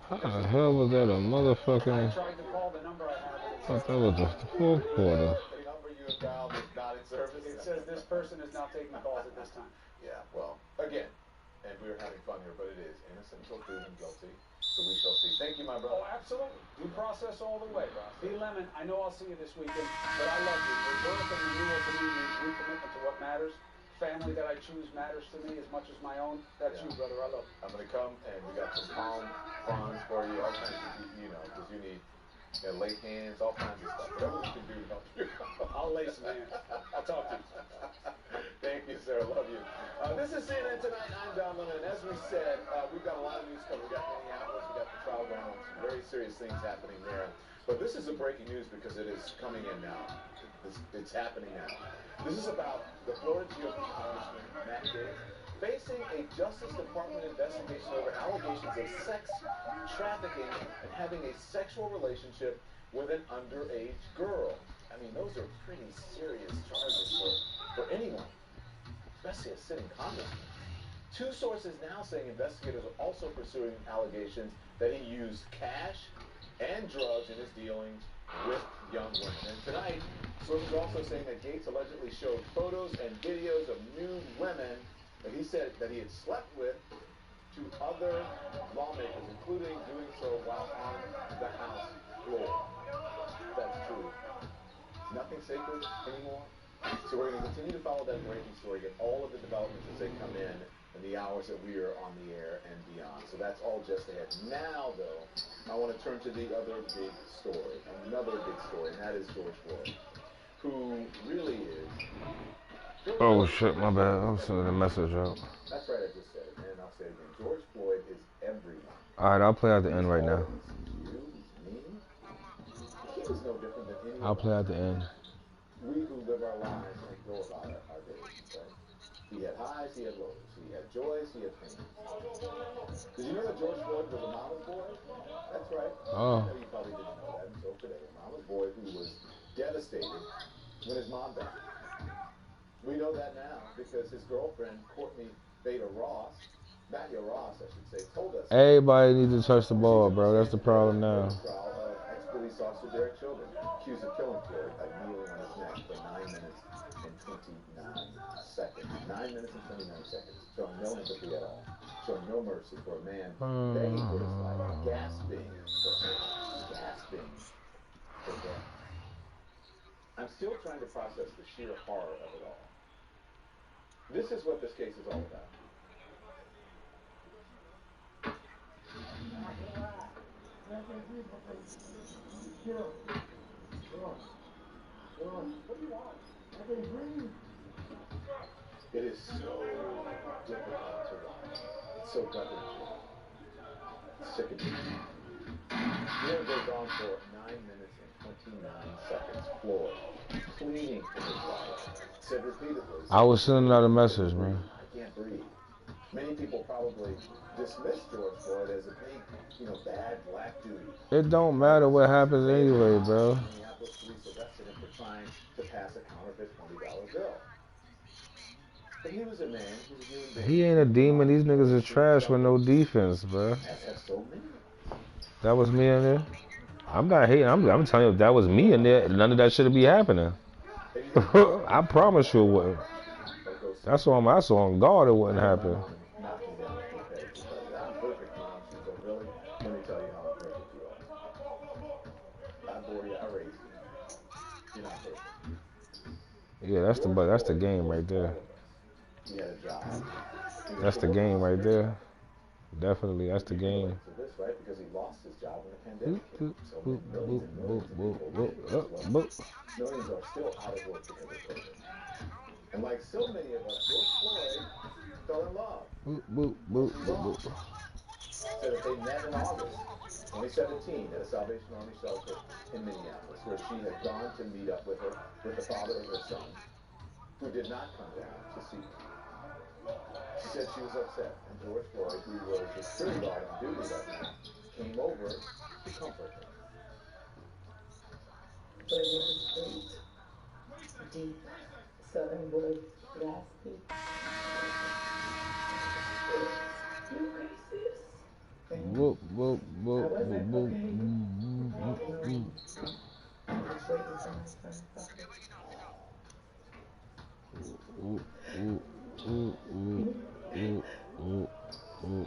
How the hell was that a motherfucking... I thought that was the fourth quarter. It says this person is not taking calls at this time. Yeah, well, again, and we were having fun here, but it is innocent until proven guilty. So we shall see. Thank you, my brother. Oh, absolutely. Due process all the way. B. Lemon, I know I'll see you this weekend, but I love you. Your birth and renewal to me means recommitment to what matters. Family that I choose matters to me as much as my own. That's you, brother. I love you. I'm going to come, and we got some palm fronds for you, all kinds of, you know, because you need lay hands, all kinds of stuff. Whatever we can do to help you. I'll lay some hands. I'll talk to you. Thank you, sir. Love you. This is CNN Tonight. I'm Don Lemon, and as we said, we've got a lot of news covered. We got Minneapolis, we got the trial going on, some very serious things happening there. But this is a breaking news because it is coming in now. It's happening now. This is about the Florida GOP Congressman Matt Gaetz facing a Justice Department investigation over allegations of sex trafficking and having a sexual relationship with an underage girl. I mean, those are pretty serious charges for anyone, especially a sitting congressman. Two sources now saying investigators are also pursuing allegations that he used cash and drugs in his dealings with young women. And tonight, sources are also saying that Gaetz allegedly showed photos and videos of nude women that he said that he had slept with to other lawmakers, including doing so while on the House floor. That's true. Nothing sacred anymore. So we're going to continue to follow that breaking story, get all of the developments as they come in the hours that we are on the air and beyond. So that's all just ahead. Now, though, I want to turn to the other big story, another big story, and that is George Floyd, who really is... Oh shit, my bad. I'm sending a message out. That's right, I just said it, and I'll say it again. George Floyd is everyone. Alright, I'll play at the end right now. He's you, he's me. He was no different than anyone. I'll play at the end. We who live our lives and go about our days, right? He had highs, he had lows. He had joys, he had pains. Did you know that George Floyd was a mama's boy? That's right. Oh. You probably didn't know that until today. A mama's boy who was devastated when his mom died. We know that now because his girlfriend, Courtney Beta Ross, Matthew Ross, I should say, told us. Everybody needs to touch the ball, bro. That's the problem now. Trial of ex-police officer Derek Chauvin, accused of killing Floyd by kneeling on his neck for 9 minutes and 29 seconds. 9 minutes and 29 seconds, showing no empathy at all, showing no mercy for a man begging for his life, gasping for death. I'm still trying to process the sheer horror of it all. This is what this case is all about. It is so difficult to watch. It's so gut-wrenching. Sickening. Here it goes on for 9 minutes and 29 seconds. Floyd, pleading for his life, said repeatedly, I was sending out a message, man. I can't breathe. Many people probably dismiss George Floyd as a big, bad black dude. It don't matter what happens anyway, bro. Minneapolis police arrested him for trying to pass a counterfeit $20 bill. But he was a man, he was a human being. He ain't a demon. These niggas is trash with no defense, bro. As have so many. That was me in there. I'm not hating. I'm telling you, if that was me in there, none of that should be happening. I promise you it wouldn't. That's on guard it wouldn't happen. Yeah, that's the game right there. That's the game right there. Definitely, that's the game. Because he lost his job when the pandemic hit. So millions are still out of work because of COVID. And like so many of us, George Floyd fell in love. Said that they met in August 2017 at a Salvation Army shelter in Minneapolis, where she had gone to meet up with the father of her son, who did not come down to see her. She said she was upset, and George Floyd, who was the security guard on duty that night, came over to comfort her. But it was sweet, deep, southern voice, raspy. You racist. Whoop, whoop, whoop, whoop, whoop. Ooh, ooh, ooh, ooh, ooh, ooh, ooh.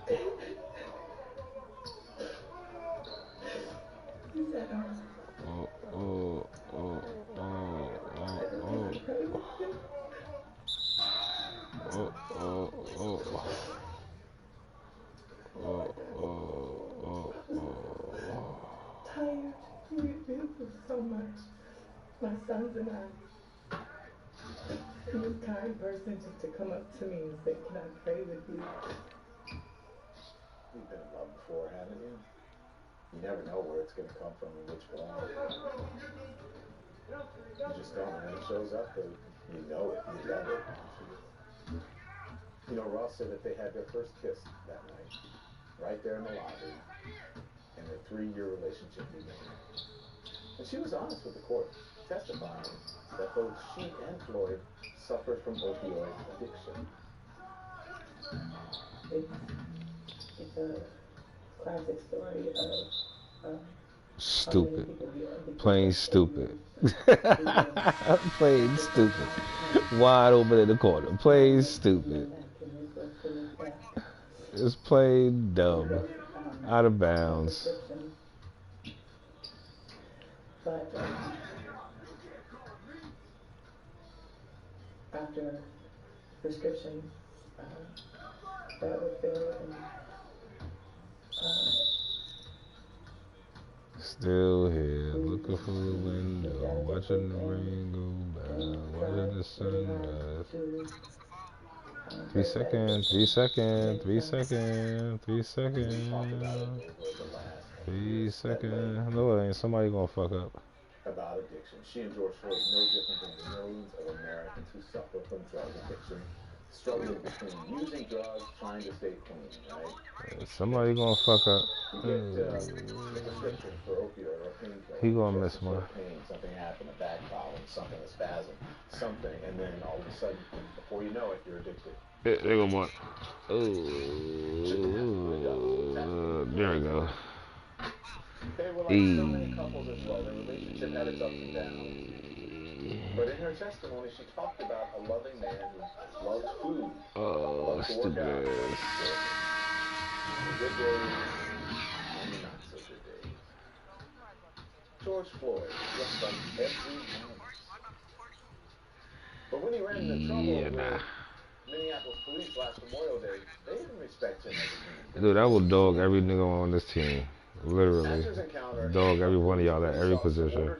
Oh, oh, oh, oh, oh, oh, oh, oh, oh. Tired. We've been through so much. My sons and I. And this kind person just to come up to me and say, "Can I pray with you?" You've been in love before, haven't you? You never know where it's going to come from and which one. You just don't. When it shows up, you know it. You love it. Ross said that they had their first kiss that night, right there in the lobby, and their 3-year relationship began. And she was honest with the court, testifying that both she and Floyd suffered from opioid addiction. It's a classic story of stupid. Plain stupid. Plain stupid. Wide open in the corner. Plain stupid. It's plain dumb. Out of bounds. But after prescriptions that were filled and still here, looking through the window, watching the rain go by, watching the sun rise. 3 seconds, 3 seconds, 3 seconds, 3 seconds, 3 seconds. No, it ain't. Somebody gonna fuck up. About addiction. She and George Floyd no different than the millions of Americans who suffer from drug addiction, struggling between using drugs, trying to stay clean, right? Somebody gonna fuck up. You get a prescription for opioid or painkiller. He gonna miss one. Pain, something happened, a back problem, something, a spasm, something, and then all of a sudden the Before you know it, you're addicted. There go one. Oh, there we go. They were like so many couples as well. Their relationship had its ups and downs. But in her testimony, she talked about a loving man who loved food, loved to work out, the good days and the not so good days. George Floyd, just like every moment. But when he ran into trouble with Minneapolis police last Memorial Day, they didn't respect him as a human. Dude, I will dog every nigga on this team. Literally. Dog every one of y'all at every position.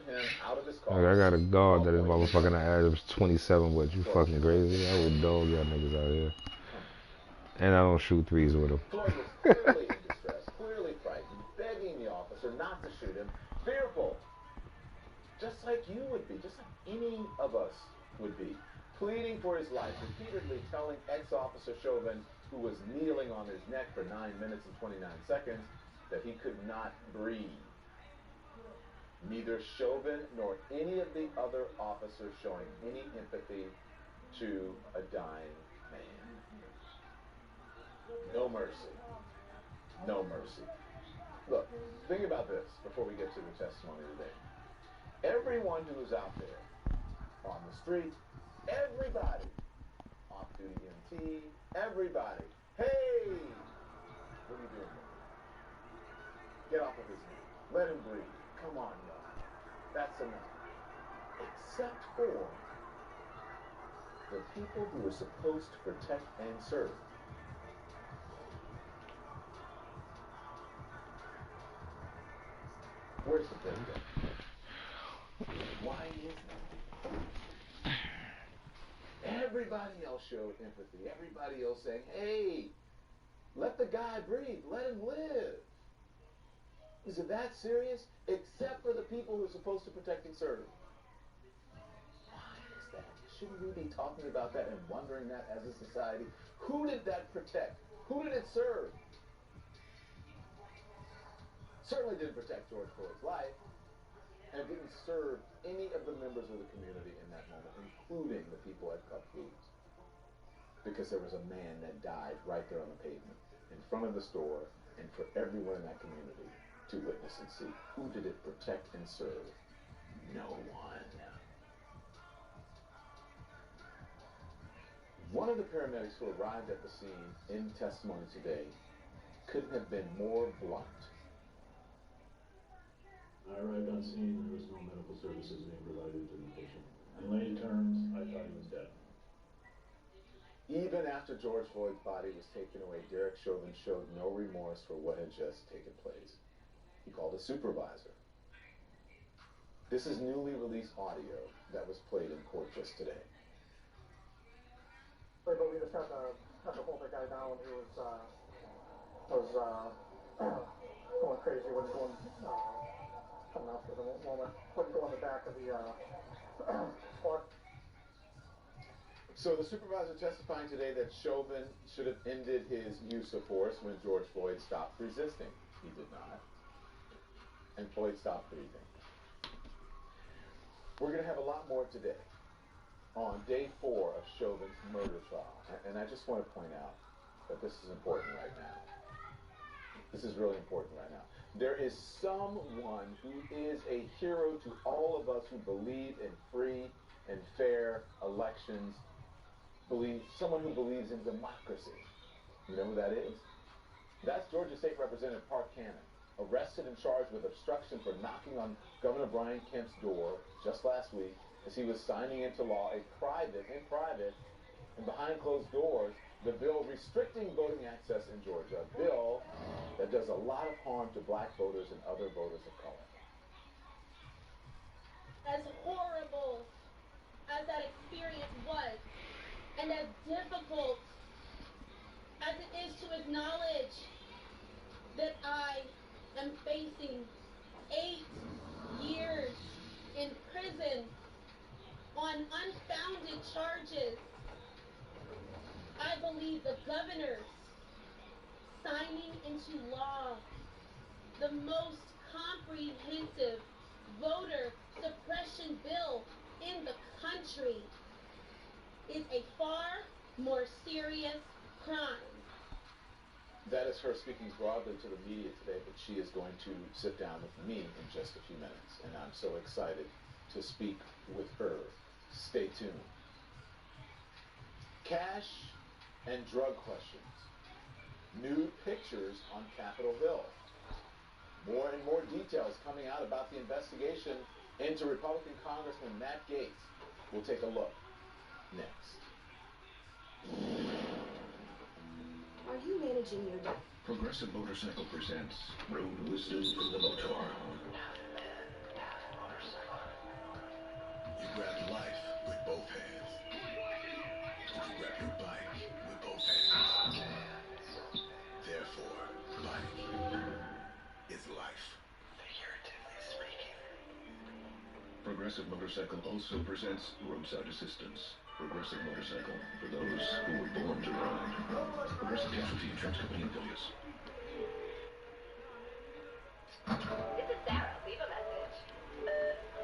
Like, I got a dog that is motherfucking average 27 with. You fucking crazy? I will dog y'all niggas out here. And I don't shoot threes with him. Floyd was clearly in distress, clearly frightened, begging the officer not to shoot him, fearful. Just like you would be, just like any of us would be. Pleading for his life, repeatedly telling ex-officer Chauvin, who was kneeling on his neck for 9 minutes and 29 seconds, that he could not breathe. Neither Chauvin nor any of the other officers showing any empathy to a dying man. No mercy. No mercy. Look, think about this before we get to the testimony today. Everyone who is out there on the street, everybody, off-duty EMT, everybody, hey, what are you doing here? Get off of his knee. Let him breathe. Come on, y'all. That's enough. Except for the people who are supposed to protect and serve. Where's the breakdown? Why is that? Everybody else showed empathy. Everybody else saying, hey, let the guy breathe. Let him live. Is it that serious? Except for the people who are supposed to protect and serve. Why is that? Shouldn't we be talking about that and wondering that as a society? Who did that protect? Who did it serve? Certainly didn't protect George Floyd's life, and didn't serve any of the members of the community in that moment, including the people at Cup Foods. Because there was a man that died right there on the pavement, in front of the store, and for everyone in that community to witness and see. Who did it protect and serve? No one. One of the paramedics who arrived at the scene in testimony today couldn't have been more blunt. I arrived on scene and there was no medical services being provided to the patient. In lay terms, I thought he was dead. Even after George Floyd's body was taken away, Derek Chauvin showed no remorse for what had just taken place. He called a supervisor. This is newly released audio that was played in court just today. But we just had to hold the guy down. He was going crazy. Wasn't going coming after the moment. Wouldn't go in the back of the court. So the supervisor testifying today that Chauvin should have ended his use of force when George Floyd stopped resisting. He did not. And Floyd stopped breathing. We're going to have a lot more today on day 4 of Chauvin's murder trial. And I just want to point out that this is important right now. This is really important right now. There is someone who is a hero to all of us who believe in free and fair elections, someone who believes in democracy. You know who that is? That's Georgia State Representative Park Cannon, arrested and charged with obstruction for knocking on Governor Brian Kemp's door just last week as he was signing into law in private, and behind closed doors, the bill restricting voting access in Georgia, a bill that does a lot of harm to black voters and other voters of color. As horrible as that experience was, and as difficult as it is to acknowledge that I am facing 8 years in prison on unfounded charges, I believe the governor's signing into law the most comprehensive voter suppression bill in the country is a far more serious crimes. That is her speaking broadly to the media today, but she is going to sit down with me in just a few minutes, and I'm so excited to speak with her. Stay tuned. Cash and drug questions. Nude pictures on Capitol Hill. More and more details coming out about the investigation into Republican Congressman Matt Gaetz. We'll take a look next. Are you managing your debt? Progressive Motorcycle presents Road Wisdom from the Motor. You grab life with both hands. You grab your bike with both hands. Therefore, bike is life. Figuratively speaking. Progressive Motorcycle also presents roadside assistance. Progressive Motorcycle, for those who were born to ride. Progressive Casualty Insurance Company and affiliates.